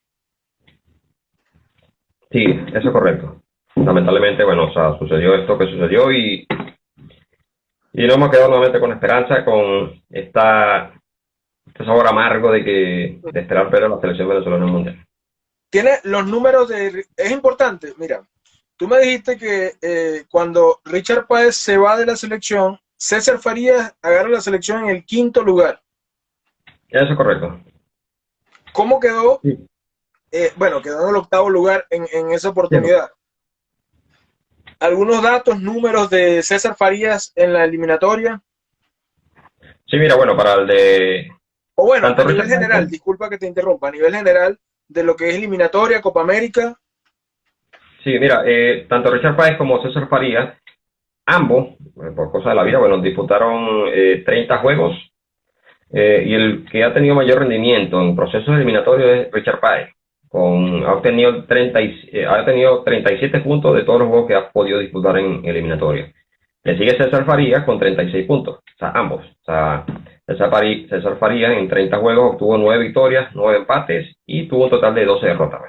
Sí, eso es correcto. Lamentablemente, bueno, o sea, sucedió esto que sucedió y nos hemos quedado nuevamente con esperanza, con este sabor amargo de esperar ver a la selección venezolana en el mundial. Tiene los números es importante, mira. Tú me dijiste que cuando Richard Páez se va de la selección, César Farías agarra la selección en el 5º lugar. Eso es correcto. ¿Cómo quedó? Sí. Bueno, quedó en el 8º lugar en esa oportunidad. Sí. ¿Algunos datos, números de César Farías en la eliminatoria? Sí, mira, bueno, para el de... O bueno, a nivel general, disculpa que te interrumpa, a nivel general de lo que es eliminatoria, Copa América. Sí, mira, tanto Richard Páez como César Farías, ambos, por cosas de la vida, bueno, disputaron 30 juegos y el que ha tenido mayor rendimiento en procesos eliminatorios es Richard Páez, ha tenido 37 puntos de todos los juegos que ha podido disputar en eliminatoria. Le sigue César Farías con 36 puntos, o sea, ambos. O sea, César Farías en 30 juegos obtuvo 9 victorias, 9 empates y tuvo un total de 12 derrotas.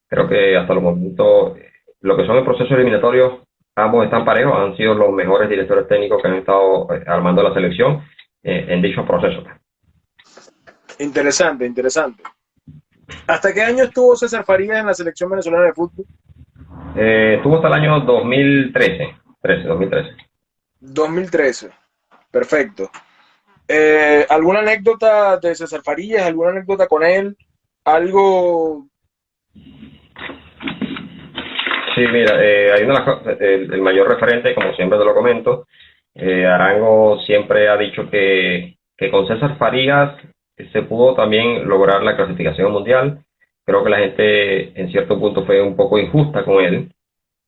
Creo que hasta los momentos, lo que son el proceso eliminatorio, ambos están parejos, han sido los mejores directores técnicos que han estado armando la selección en dicho proceso. Interesante, interesante. ¿Hasta qué año estuvo César Farías en la selección venezolana de fútbol? Estuvo hasta el año 2013. 2013. Perfecto. ¿Alguna anécdota de César Farías? ¿Alguna anécdota con él? ¿Algo? Sí, mira, hay el mayor referente, como siempre te lo comento, Arango siempre ha dicho que con César Farías se pudo también lograr la clasificación mundial. Creo que la gente en cierto punto fue un poco injusta con él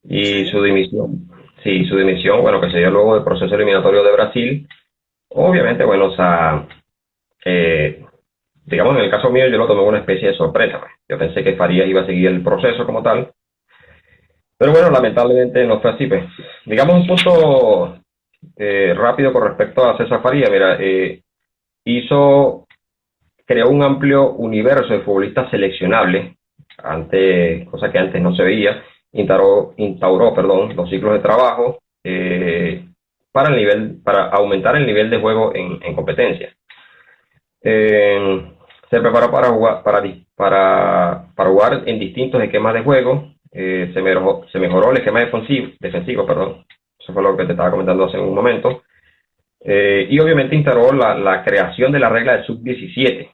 y Sí. su dimisión, sí, su dimisión, bueno, que se dio luego del proceso eliminatorio de Brasil. Obviamente, bueno, o sea, eh, digamos en el caso mío yo lo tomé como una especie de sorpresa, pues. Yo pensé que Farías iba a seguir el proceso como tal, pero bueno, lamentablemente no fue así, pues. Digamos un punto rápido con respecto a César Farías, mira, hizo, creó un amplio universo de futbolistas seleccionables, cosa que antes no se veía, instauró, los ciclos de trabajo para aumentar el nivel de juego en competencia. Se preparó para jugar en distintos esquemas de juego. Se mejoró el esquema defensivo, perdón. Eso fue lo que te estaba comentando hace un momento. Y obviamente instauró la creación de la regla del sub-17.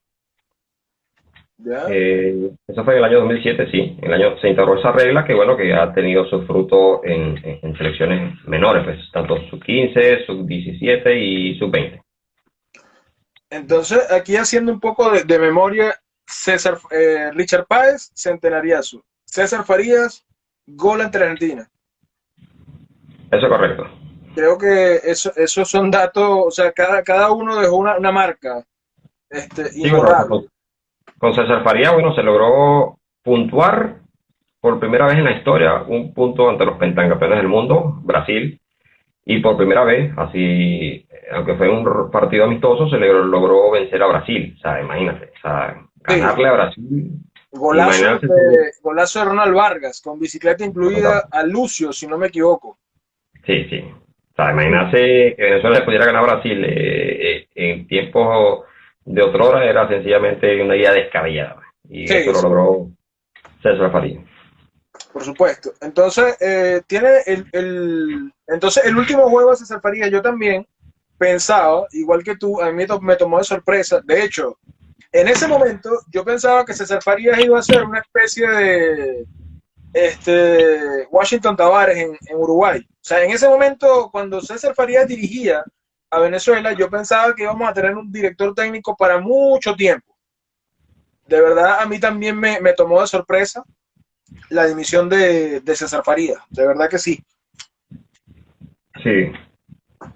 ¿Ya? Eso fue en el año 2007, sí. Se instauró esa regla que, bueno, que ha tenido su fruto en selecciones menores, pues, tanto sub-15, sub-17 y sub-20. Entonces, aquí haciendo un poco de memoria, Richard Páez, centenariazo. César Farías, gol ante la Argentina. Eso es correcto. Creo que esos son datos, o sea, cada uno dejó una marca Sí, bueno, imborrable. con César Faría, bueno, se logró puntuar por primera vez en la historia un punto ante los pentacampeones del mundo, Brasil, y por primera vez, así, aunque fue un partido amistoso, se logró vencer a Brasil. O sea, imagínate, o sea, Sí, ganarle a Brasil, golazo imaginarse golazo de Ronald Vargas, con bicicleta incluida a Lucio, si no me equivoco. sí, sí. O sea, imaginarse que Venezuela le pudiera ganar a Brasil en tiempos de otrora era sencillamente una idea descabellada. Y eso Sí, lo sí, logró César Faría. por supuesto. Entonces, tiene entonces el último juego de César Farías, yo también pensaba, igual que tú, a mí me tomó de sorpresa. De hecho, en ese momento yo pensaba que César Farías iba a ser una especie de Washington Tavares en Uruguay. O sea, en ese momento, cuando César Farías dirigía a Venezuela, yo pensaba que íbamos a tener un director técnico para mucho tiempo. De verdad, a mí también me tomó de sorpresa la dimisión de César Farías. De verdad que sí. Sí.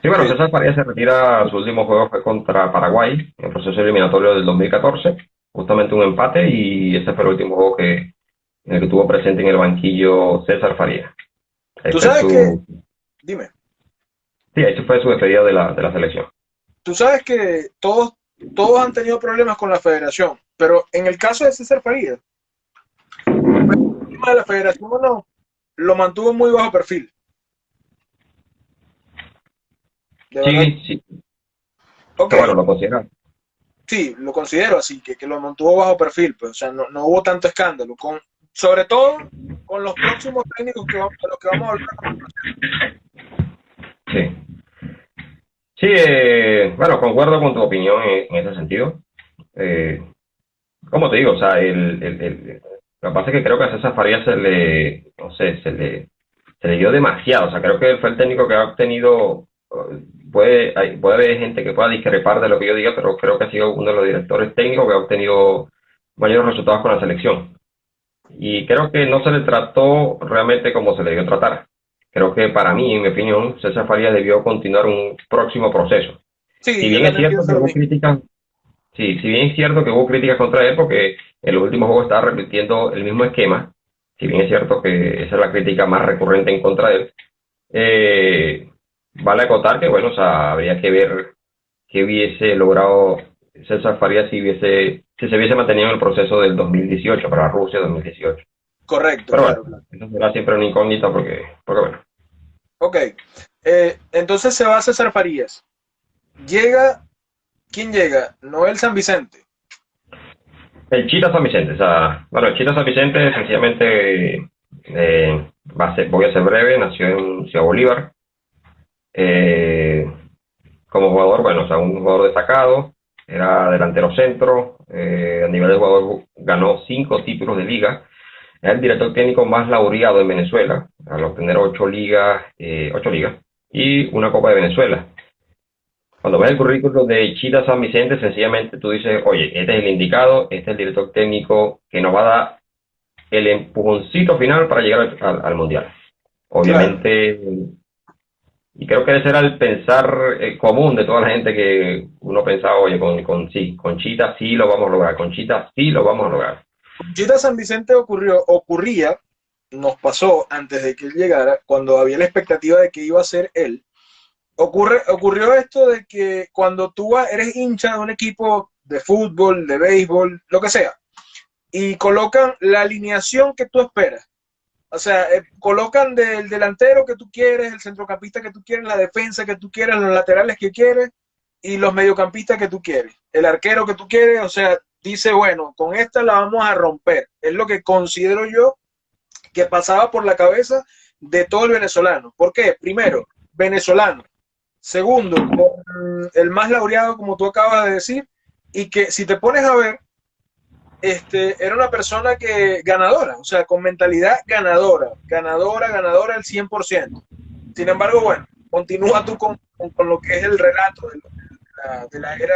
Sí, bueno, Sí. César Faría se retira, su último juego fue contra Paraguay, en el proceso eliminatorio del 2014, justamente un empate, y ese fue el último juego en el que estuvo presente en el banquillo César Faría. Ahí Tú fue sabes que, dime, sí, ahí fue su despedida de la selección. tú sabes que todos han tenido problemas con la federación, pero en el caso de César Farías, el tema de la federación no, lo mantuvo muy bajo perfil. De verdad. Sí, sí, Ok, que bueno, lo considera. sí, lo considero así, que lo mantuvo bajo perfil, pues, o sea, no hubo tanto escándalo, sobre todo con los próximos técnicos a los que vamos a hablar. Sí, sí, bueno, concuerdo con tu opinión en ese sentido. Eh, Como te digo, o sea, lo que pasa es que creo que a César Farías no sé, se le dio demasiado. O sea, creo que él fue el técnico que ha obtenido, puede haber gente que pueda discrepar de lo que yo diga, pero creo que ha sido uno de los directores técnicos que ha obtenido mayores resultados con la selección. Y creo que no se le trató realmente como se le debió tratar. Creo que para mí, en mi opinión, César Farías debió continuar un próximo proceso. Si Sí, yo bien es también cierto pienso que lo hubo mismo. críticas. Sí, si bien es cierto que hubo críticas contra él porque en los últimos juegos estaba repitiendo el mismo esquema, si bien es cierto que esa es la crítica más recurrente en contra de él, eh, vale acotar que, bueno, o sea, habría que ver qué hubiese logrado César Farías si se hubiese mantenido en el proceso del 2018 para Rusia 2018. Correcto, Pero bueno, claro, claro. eso será siempre una incógnita porque bueno, Ok, entonces se va a César Farías. Llega, ¿quién llega? Noel San Vicente. el Chita San Vicente, o sea, bueno, el Chita San Vicente sencillamente, voy a ser breve, nació en Ciudad Bolívar. Eh, como jugador, bueno, o sea, un jugador destacado, era delantero centro, a nivel de jugador ganó 5 títulos de liga, es el director técnico más laureado en Venezuela, al obtener 8 ligas y una Copa de Venezuela. Cuando ves el currículum de Chita San Vicente, sencillamente tú dices, oye, este es el indicado, este es el director técnico que nos va a dar el empujoncito final para llegar al Mundial. Claro. Obviamente, y creo que ese era el pensar común de toda la gente que uno pensaba, oye, con Chita sí lo vamos a lograr, con Chita sí lo vamos a lograr. Conchita San Vicente ocurría, nos pasó antes de que él llegara, cuando había la expectativa de que iba a ser él. Ocurrió esto de que cuando eres hincha de un equipo de fútbol, de béisbol, lo que sea, y colocan la alineación que tú esperas. O sea, colocan del delantero que tú quieres, el centrocampista que tú quieres, la defensa que tú quieres, los laterales que quieres y los mediocampistas que tú quieres, el arquero que tú quieres. O sea, dice, bueno, con esta la vamos a romper. Es lo que considero yo que pasaba por la cabeza de todo el venezolano. ¿Por qué? Primero, venezolano. Segundo, con el más laureado, como tú acabas de decir, y que si te pones a ver, era una persona que ganadora, o sea, con mentalidad ganadora al 100%. Sin embargo, bueno, continúa tú con lo que es el relato de la era.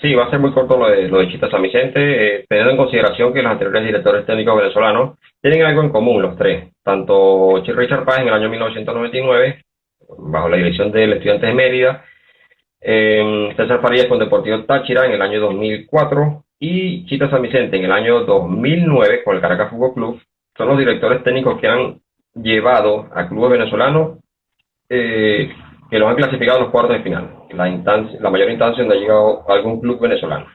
Sí, va a ser muy corto lo de Chita San Vicente, teniendo en consideración que los anteriores directores técnicos venezolanos tienen algo en común los tres. Tanto Richard Páez en el año 1999, bajo la dirección del Estudiantes de Mérida, César Farías con Deportivo Táchira en el año 2004 y Chita San Vicente en el año 2009 con el Caracas Fútbol Club, son los directores técnicos que han llevado a clubes venezolanos que los han clasificado a los cuartos de final, la mayor instancia donde ha llegado algún club venezolano.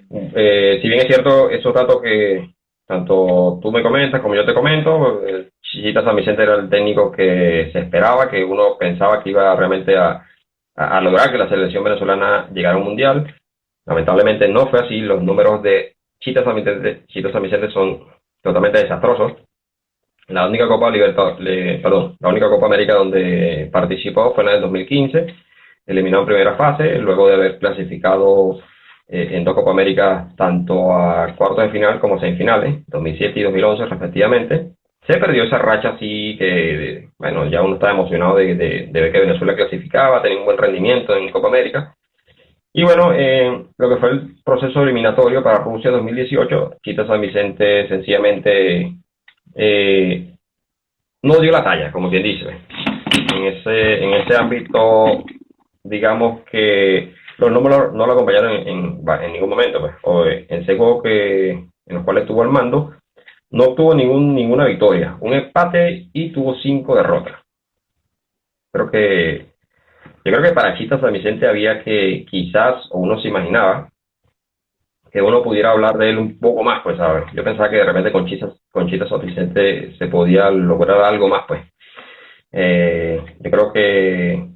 Si bien es cierto, esos datos que tanto tú me comentas como yo te comento, el Chita San Vicente era el técnico que se esperaba, que uno pensaba que iba realmente a lograr que la selección venezolana llegara a un mundial. Lamentablemente no fue así, los números de Chita San Vicente son totalmente desastrosos. La única la única Copa América donde participó fue en la del 2015, eliminado en primera fase, luego de haber clasificado en 2 Copa América tanto a cuartos de final como semifinales, 2007 y 2011 respectivamente. Se perdió esa racha así que, bueno, ya uno estaba emocionado de ver que Venezuela clasificaba, tenía un buen rendimiento en Copa América. Y bueno, lo que fue el proceso eliminatorio para Rusia 2018, Chita San Vicente sencillamente no dio la talla, como quien dice. En ese ámbito, digamos que los números no lo acompañaron en ningún momento. Pues. En ese juego en los cuales estuvo al mando, no obtuvo ninguna victoria, un empate y tuvo 5 derrotas. Yo creo que para Chita San Vicente había que quizás, o uno se imaginaba, que uno pudiera hablar de él un poco más, pues, ¿sabes? Yo pensaba que de repente con Chita San Vicente se podía lograr algo más, pues. Yo creo que,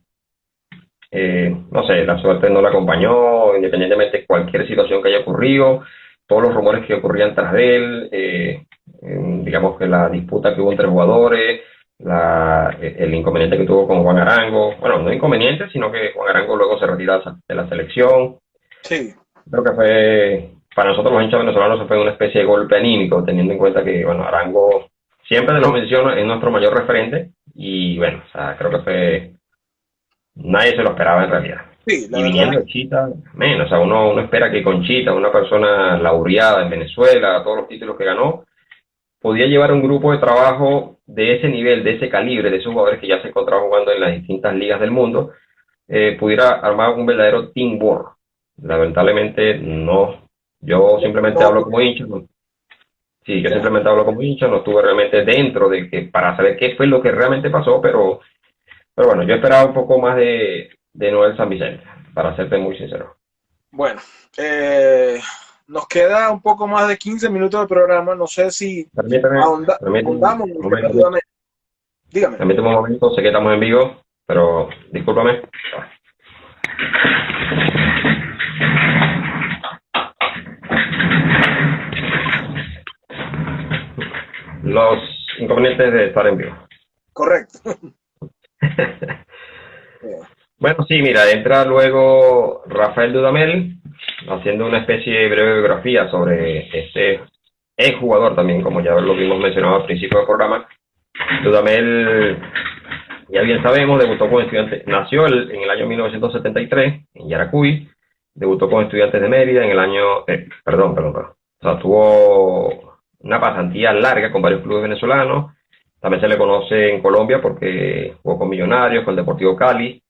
no sé, la suerte no la acompañó, independientemente de cualquier situación que haya ocurrido, todos los rumores que ocurrían tras de él, digamos que la disputa que hubo entre jugadores, el inconveniente que tuvo con Juan Arango, bueno, no inconveniente, sino que Juan Arango luego se retira de la selección. Sí. Creo que para nosotros los hinchas venezolanos, se fue una especie de golpe anímico, teniendo en cuenta que, bueno, Arango siempre lo menciono, es nuestro mayor referente, y bueno, o sea, creo que nadie se lo esperaba en realidad. Sí, la Y verdad. viniendo de Chita, menos, o sea, uno espera que con Chita, una persona laureada en Venezuela, todos los títulos que ganó, podía llevar un grupo de trabajo de ese nivel, de ese calibre, de esos jugadores que ya se encontraban jugando en las distintas ligas del mundo, pudiera armar un verdadero teamwork. Lamentablemente no. Yo simplemente No, hablo como hincha, ¿no? Sí, yo ya. simplemente hablo como hincha, no estuve realmente dentro de que para saber qué fue lo que realmente pasó, pero bueno, yo esperaba un poco más de Noel San Vicente, para serte muy sincero. Bueno, nos queda un poco más de 15 minutos de programa. No sé si Permíteme ahondamos un muy momento, rápidamente. Dígame. permíteme un momento, sé que estamos en vivo, pero discúlpame. Los inconvenientes de estar en vivo. Correcto. Bueno, sí, mira, entra luego Rafael Dudamel haciendo una especie de breve biografía sobre este exjugador también, como ya lo vimos mencionado al principio del programa. Dudamel, ya bien sabemos, debutó con Estudiantes, nació en el año 1973 en Yaracuy, debutó con Estudiantes de Mérida en el año, perdón. O sea, tuvo una pasantía larga con varios clubes venezolanos. También se le conoce en Colombia porque jugó con Millonarios, con el Deportivo Cali.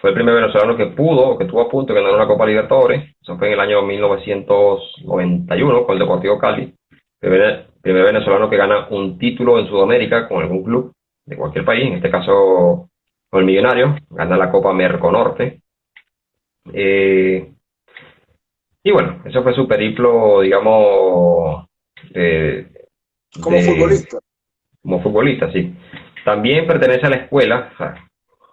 Fue el primer venezolano que pudo, que estuvo a punto de ganar una Copa Libertadores. Eso fue en el año 1991 con el Deportivo Cali. Primer venezolano que gana un título en Sudamérica con algún club de cualquier país, en este caso con el Millonario, gana la Copa Merconorte. Y bueno, eso fue su periplo, digamos, de, Como futbolista. como futbolista, sí. También pertenece a la escuela, o sea,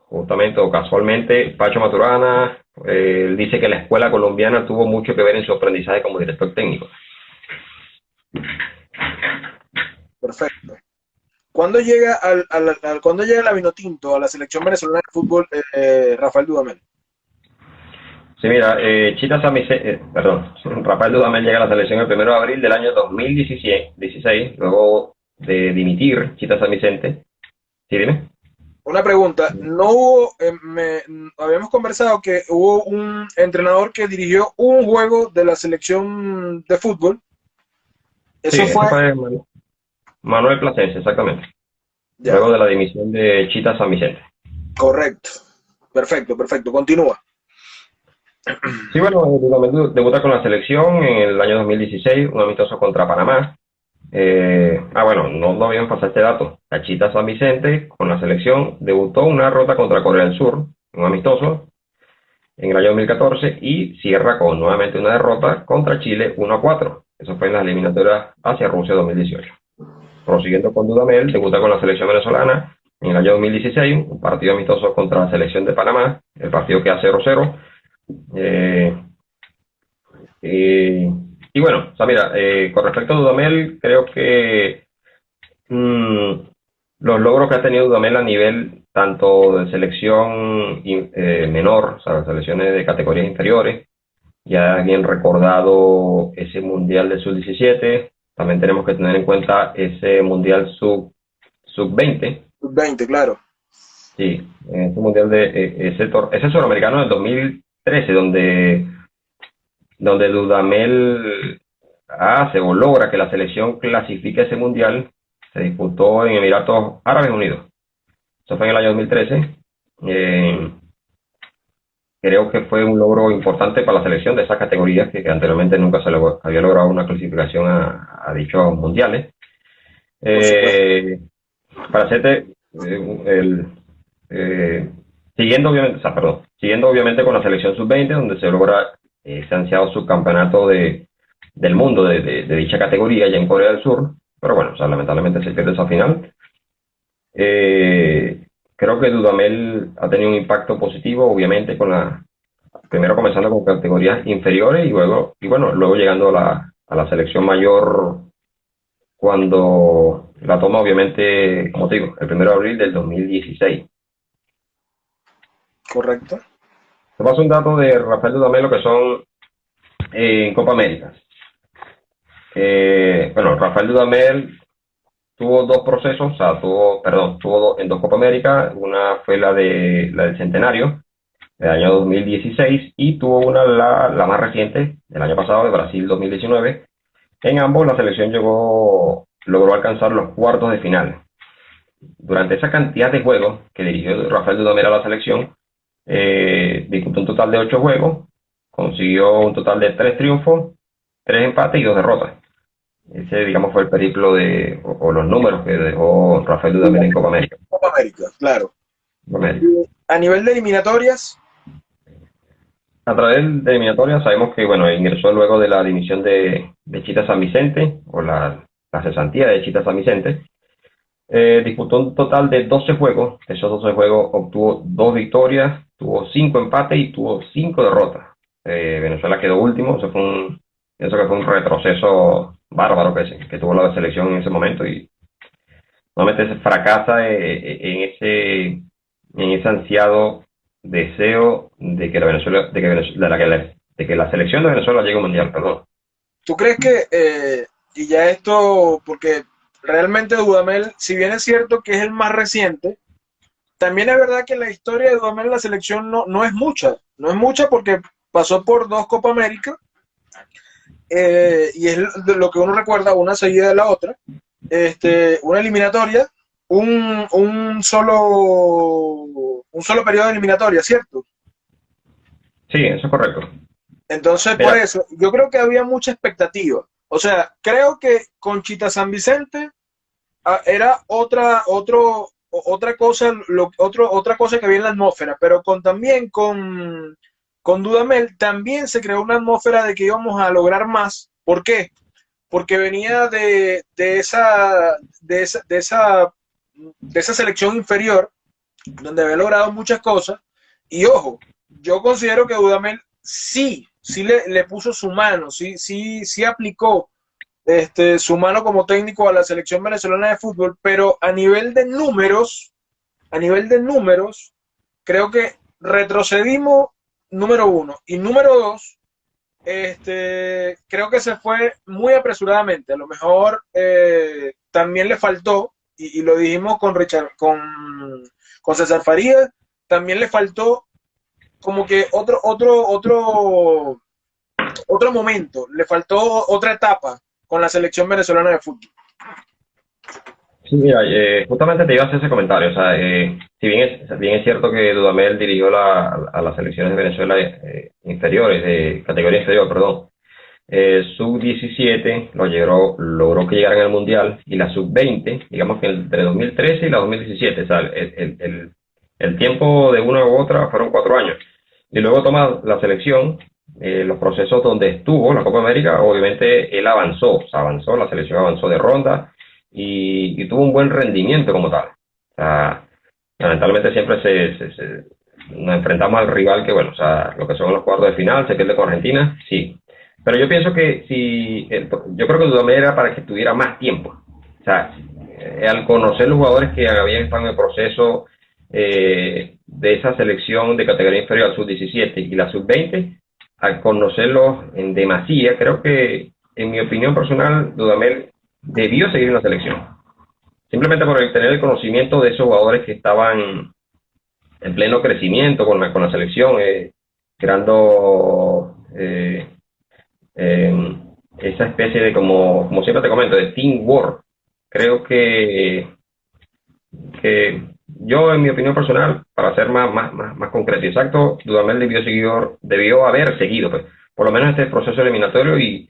justamente o casualmente, Pacho Maturana, él dice que la escuela colombiana tuvo mucho que ver en su aprendizaje como director técnico. Perfecto. ¿Cuándo llega cuándo llega la Vinotinto a la selección venezolana de fútbol, Rafael Dudamel? Sí, mira, Rafael Dudamel llega a la selección el 1 de abril del año 2016, luego de dimitir Chita San Vicente. Sí, dime. Una pregunta, no hubo, habíamos conversado que hubo un entrenador que dirigió un juego de la selección de fútbol. Sí, Eso ese fue, fue Manuel Plasencia, exactamente. ya, Luego de la dimisión de Chita San Vicente. correcto. Perfecto, continúa. Sí, bueno, debuta con la selección en el año 2016, un amistoso contra Panamá. Bueno, no habían pasado este dato. La Chita San Vicente con la selección debutó una derrota contra Corea del Sur, un amistoso, en el año 2014 y cierra con nuevamente una derrota contra Chile 1-4. Eso fue en las eliminatorias hacia Rusia 2018. Prosiguiendo con Dudamel, debuta con la selección venezolana en el año 2016, un partido amistoso contra la selección de Panamá, el partido queda 0-0. Eh, y bueno, o sea, mira, con respecto a Dudamel, creo que mm, los logros que ha tenido Dudamel a nivel tanto de selección menor, o sea, selecciones de categorías inferiores, ya bien recordado ese Mundial de Sub-17, también tenemos que tener en cuenta ese Mundial Sub-20, 20, claro. sí, ese Mundial ese Suramericano del 2013, donde Dudamel hace o logra que la selección clasifique a ese mundial, se disputó en Emiratos Árabes Unidos. Eso fue en el año 2013. Eh, Creo que fue un logro importante para la selección de esas categorías que anteriormente nunca había logrado una clasificación a dichos mundiales. Por supuesto. Para hacerte siguiendo obviamente, o sea, perdón, siguiendo obviamente con la selección sub-20, donde se logra ese ansiado subcampeonato del mundo de dicha categoría ya en Corea del Sur, pero bueno, o sea, lamentablemente se pierde esa final. Creo que Dudamel ha tenido un impacto positivo, obviamente, primero comenzando con categorías inferiores y luego llegando a la selección mayor cuando la toma, obviamente, como te digo, el 1 de abril del 2016. Correcto. Te paso un dato de Rafael Dudamel, lo que son en Copa América. Bueno, Rafael Dudamel tuvo dos procesos, o sea, tuvo en dos Copa América, una fue la del Centenario, del año 2016, y tuvo la más reciente, del año pasado, de Brasil 2019. En ambos la selección logró alcanzar los cuartos de final. Durante esa cantidad de juegos que dirigió Rafael Dudamel a la selección, disputó un total de 8 juegos, consiguió un total de 3 triunfos, 3 empates y 2 derrotas. Ese, digamos, fue el periplo o los números que dejó Rafael Dudamel en Copa América. Copa América, claro. Copa América. Y a nivel de eliminatorias, A través de eliminatorias sabemos que, bueno, ingresó luego de la dimisión de Chita San Vicente, o la cesantía de Chita San Vicente. Disputó un total de 12 juegos. De esos 12 juegos obtuvo 2 victorias, tuvo 5 empates y tuvo 5 derrotas. Venezuela quedó último. Pienso que fue un retroceso bárbaro que tuvo la selección en ese momento y nuevamente se fracasa en ese ansiado deseo de que la Venezuela, de que la selección de Venezuela llegue al mundial, perdón. ¿Tú crees que, y ya esto, porque realmente Dudamel, si bien es cierto que es el más reciente, también es verdad que la historia de Dudamel en la selección no es mucha, no es mucha porque pasó por dos Copa América, y es lo que uno recuerda, una seguida de la otra, una eliminatoria, un solo periodo de eliminatoria, ¿cierto? Sí, eso es correcto. Entonces, por Mira, eso, yo creo que había mucha expectativa. O sea, creo que Conchita San Vicente era otra cosa, otra cosa que había en la atmósfera, pero también con Dudamel también se creó una atmósfera de que íbamos a lograr más. ¿Por qué? Porque venía de esa selección inferior, donde había logrado muchas cosas. Y ojo, yo considero que Dudamel sí le puso su mano, sí aplicó su mano como técnico a la selección venezolana de fútbol, pero a nivel de números, creo que retrocedimos, número uno. Y número dos, creo que se fue muy apresuradamente. A lo mejor también le faltó, y lo dijimos con Richard, con César Farías, también le faltó como que otro momento, le faltó otra etapa con la selección venezolana de fútbol. sí, mira, justamente te iba a hacer ese comentario. O sea, si bien es cierto que Dudamel dirigió a las selecciones de Venezuela inferiores, de categoría inferior, perdón, sub-17 logró que llegaran al Mundial, y la sub-20, digamos que entre 2013 y la 2017, o sea, el tiempo de una u otra fueron 4 años. Y luego toma la selección, los procesos donde estuvo la Copa América, obviamente él avanzó, o sea, la selección avanzó de ronda y tuvo un buen rendimiento como tal. O sea, lamentablemente siempre nos enfrentamos al rival que, bueno, o sea, lo que son los cuartos de final, se pierde con Argentina, sí. Pero yo pienso que yo creo que Dudamel era para que tuviera más tiempo. O sea, al conocer los jugadores que habían estado en el proceso de esa selección de categoría inferior, al sub-17 y la sub-20, al conocerlos en demasía, creo que, en mi opinión personal, Dudamel debió seguir en la selección. Simplemente por tener el conocimiento de esos jugadores que estaban en pleno crecimiento con la selección, creando eh, esa especie de, como siempre te comento, de teamwork. Creo que yo, en mi opinión personal, para ser más concreto y exacto, Dudamel debió haber seguido, pues, por lo menos este proceso eliminatorio, y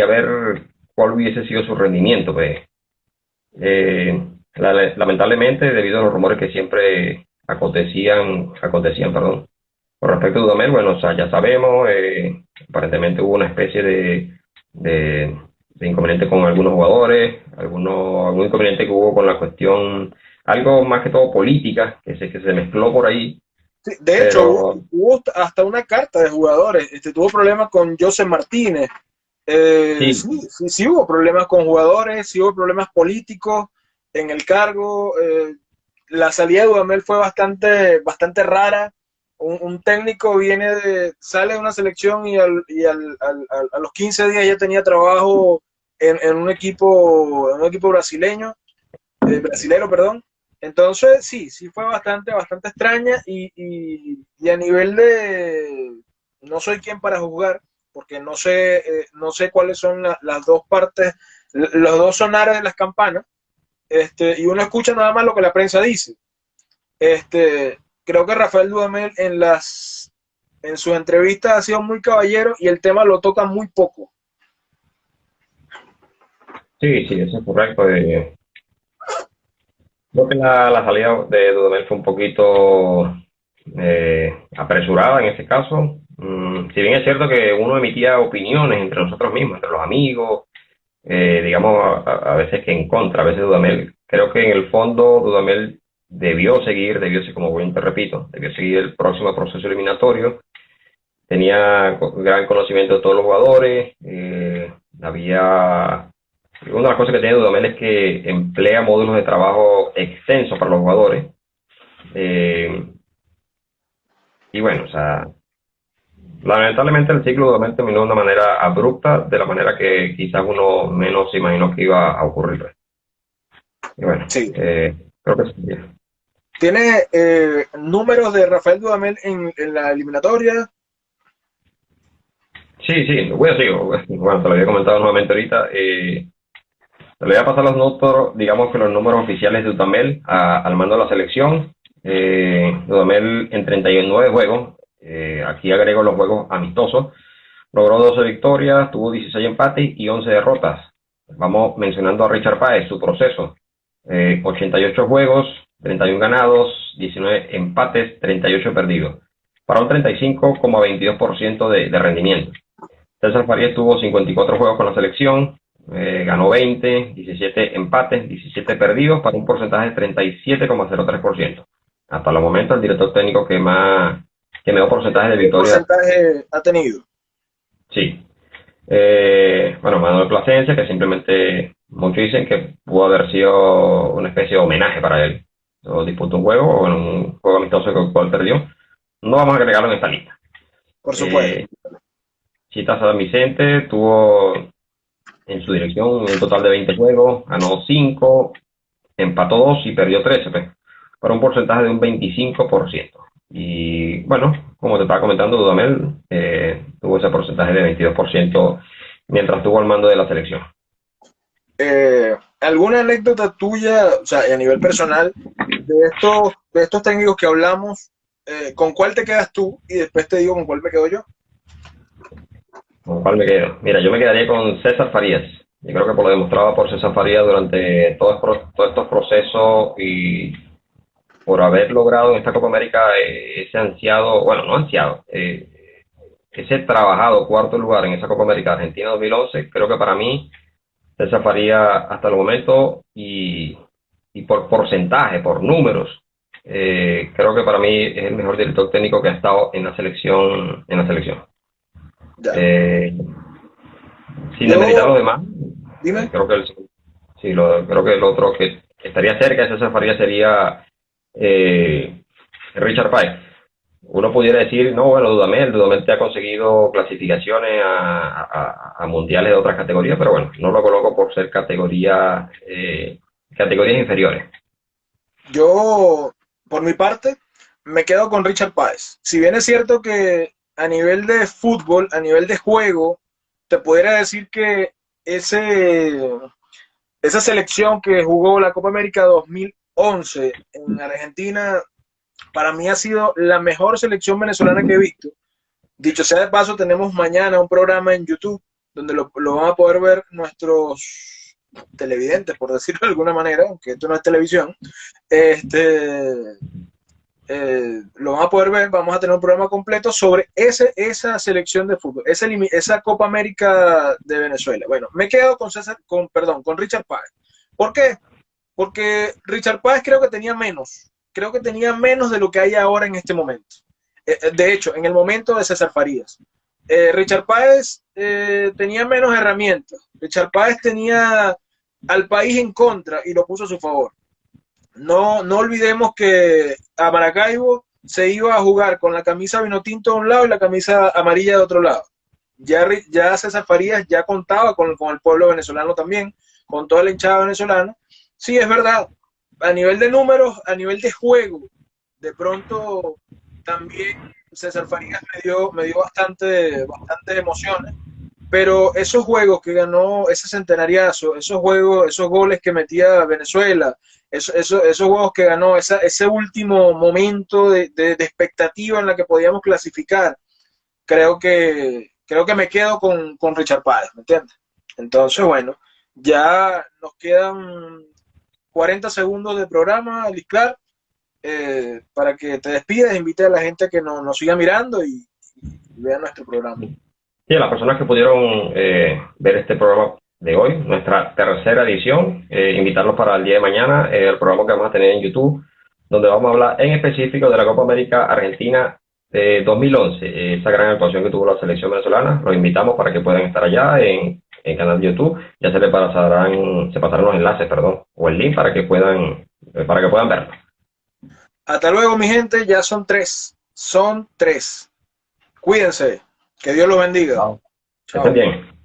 a ver cuál hubiese sido su rendimiento, pues. Lamentablemente, debido a los rumores que siempre acontecían, perdón, con respecto a Dudamel, bueno, o sea, ya sabemos, aparentemente hubo una especie de inconveniente con algunos jugadores, algún inconveniente que hubo con la cuestión, algo más que todo política, que se mezcló por ahí, Sí, de hecho, pero hubo hasta una carta de jugadores. Tuvo problemas con José Martínez. sí, Sí hubo problemas con jugadores, sí hubo problemas políticos en el cargo. La salida de Dudamel fue bastante rara. Un técnico sale de una selección a los 15 días ya tenía trabajo en un equipo brasilero, perdón. Entonces, sí fue bastante extraña, y a nivel de, no soy quien para juzgar, porque no sé cuáles son las dos partes, los dos sonares de las campanas, y uno escucha nada más lo que la prensa dice. Creo que Rafael Dudamel en sus entrevistas ha sido muy caballero y el tema lo toca muy poco. sí, sí, eso es correcto. Creo que la salida de Dudamel fue un poquito apresurada en este caso. Si bien es cierto que uno emitía opiniones entre nosotros mismos, entre los amigos, digamos, a veces que en contra, a veces Dudamel, creo que en el fondo Dudamel debió ser, como bien te repito, debió seguir el próximo proceso eliminatorio. Tenía gran conocimiento de todos los jugadores, una de las cosas que tiene Dudamel es que emplea módulos de trabajo extensos para los jugadores. Eh, y bueno, o sea, lamentablemente el ciclo de Dudamel terminó de una manera abrupta, de la manera que quizás uno menos se imaginó que iba a ocurrir. Y bueno, Sí. creo que sí. ¿Tiene números de Rafael Dudamel en la eliminatoria? Sí, sí, bueno, sí, bueno, te lo había comentado nuevamente ahorita. Te le voy a pasar los números, digamos que los números oficiales de Dudamel al mando de la selección. Dudamel en 39 juegos, aquí agrego los juegos amistosos, logró 12 victorias, tuvo 16 empates y 11 derrotas. Vamos mencionando a Richard Páez, su proceso. 88 juegos, 31 ganados, 19 empates, 38 perdidos. Para un 35,22% de rendimiento. César Farías tuvo 54 juegos con la selección, ganó 20, 17 empates, 17 perdidos para un porcentaje de 37,03%. Hasta el momento el director técnico que mejor porcentaje de ¿Qué victoria. porcentaje ha tenido? Sí. Bueno, Manuel Plasencia, que simplemente muchos dicen que pudo haber sido una especie de homenaje para él. O disputó un juego o en un juego amistoso con el cual perdió. No vamos a agregarlo en esta lista. Por supuesto. Eh, Chita San Vicente tuvo en su dirección un total de 20 juegos, ganó 5, empató 2 y perdió 13, pues, para un porcentaje de un 25%. Y bueno, como te estaba comentando, Dudamel tuvo ese porcentaje de 22% mientras estuvo al mando de la selección. ¿Alguna anécdota tuya, o sea, a nivel personal, de estos técnicos que hablamos, con cuál te quedas tú? Y después te digo con cuál me quedo yo. ¿Con cuál me quedo? Mira, yo me quedaría con César Farías. Yo creo que por lo demostrado por César Farías durante todos estos procesos y por haber logrado en esta Copa América ese ansiado, bueno, no ansiado, ese trabajado cuarto lugar en esa Copa América Argentina 2011, creo que para mí César Farías hasta el momento y por porcentaje, por números, creo que para mí es el mejor director técnico que ha estado en la selección, en la selección. Ya. Eh, Sin demeritar a Yo, los demás, dime. creo que creo que el otro que estaría cerca de César Farías sería Richard Páez. Uno pudiera decir, no, bueno, Dudamel te ha conseguido clasificaciones a mundiales de otras categorías, pero bueno, no lo coloco por ser categorías inferiores. Yo, por mi parte, me quedo con Richard Páez. Si bien es cierto que a nivel de fútbol, a nivel de juego, te pudiera decir que ese, esa selección que jugó la Copa América 2011 en Argentina, para mí ha sido la mejor selección venezolana que he visto. Dicho sea de paso, tenemos mañana un programa en YouTube donde lo van a poder ver nuestros televidentes, por decirlo de alguna manera, aunque esto no es televisión. Este, lo van a poder ver, vamos a tener un programa completo sobre esa selección de fútbol, esa Copa América de Venezuela. Bueno, me quedo con con Richard Páez. ¿Por qué? Porque Richard Páez creo que tenía menos de lo que hay ahora en este momento. De hecho, en el momento de César Farías. Richard Páez tenía menos herramientas. Richard Páez tenía al país en contra y lo puso a su favor. No olvidemos que a Maracaibo se iba a jugar con la camisa vino tinto de un lado y la camisa amarilla de otro lado. Ya César Farías ya contaba con el pueblo venezolano también, con toda la hinchada venezolana. Sí, es verdad, a nivel de números, a nivel de juego, de pronto también César Farías me dio bastante emociones, pero esos juegos que ganó, ese centenariazo, esos juegos, esos goles que metía Venezuela, esos juegos que ganó, ese último momento de expectativa en la que podíamos clasificar, creo que me quedo con Richard Páez, ¿me entiendes? Entonces, bueno, ya nos quedan 40 segundos de programa, Liscar, para que te despidas, invite a la gente a que nos siga mirando y vea nuestro programa. Sí, a las personas que pudieron ver este programa de hoy, nuestra tercera edición, invitarlos para el día de mañana, el programa que vamos a tener en YouTube, donde vamos a hablar en específico de la Copa América Argentina 2011, esa gran actuación que tuvo la selección venezolana. Los invitamos para que puedan estar allá en el canal de YouTube. Ya se pasarán los enlaces, perdón, o el link para que puedan verlo. Hasta luego, mi gente, ya son 3. son 3. Cuídense. Que Dios los bendiga. Chao. Que Chao. estén bien.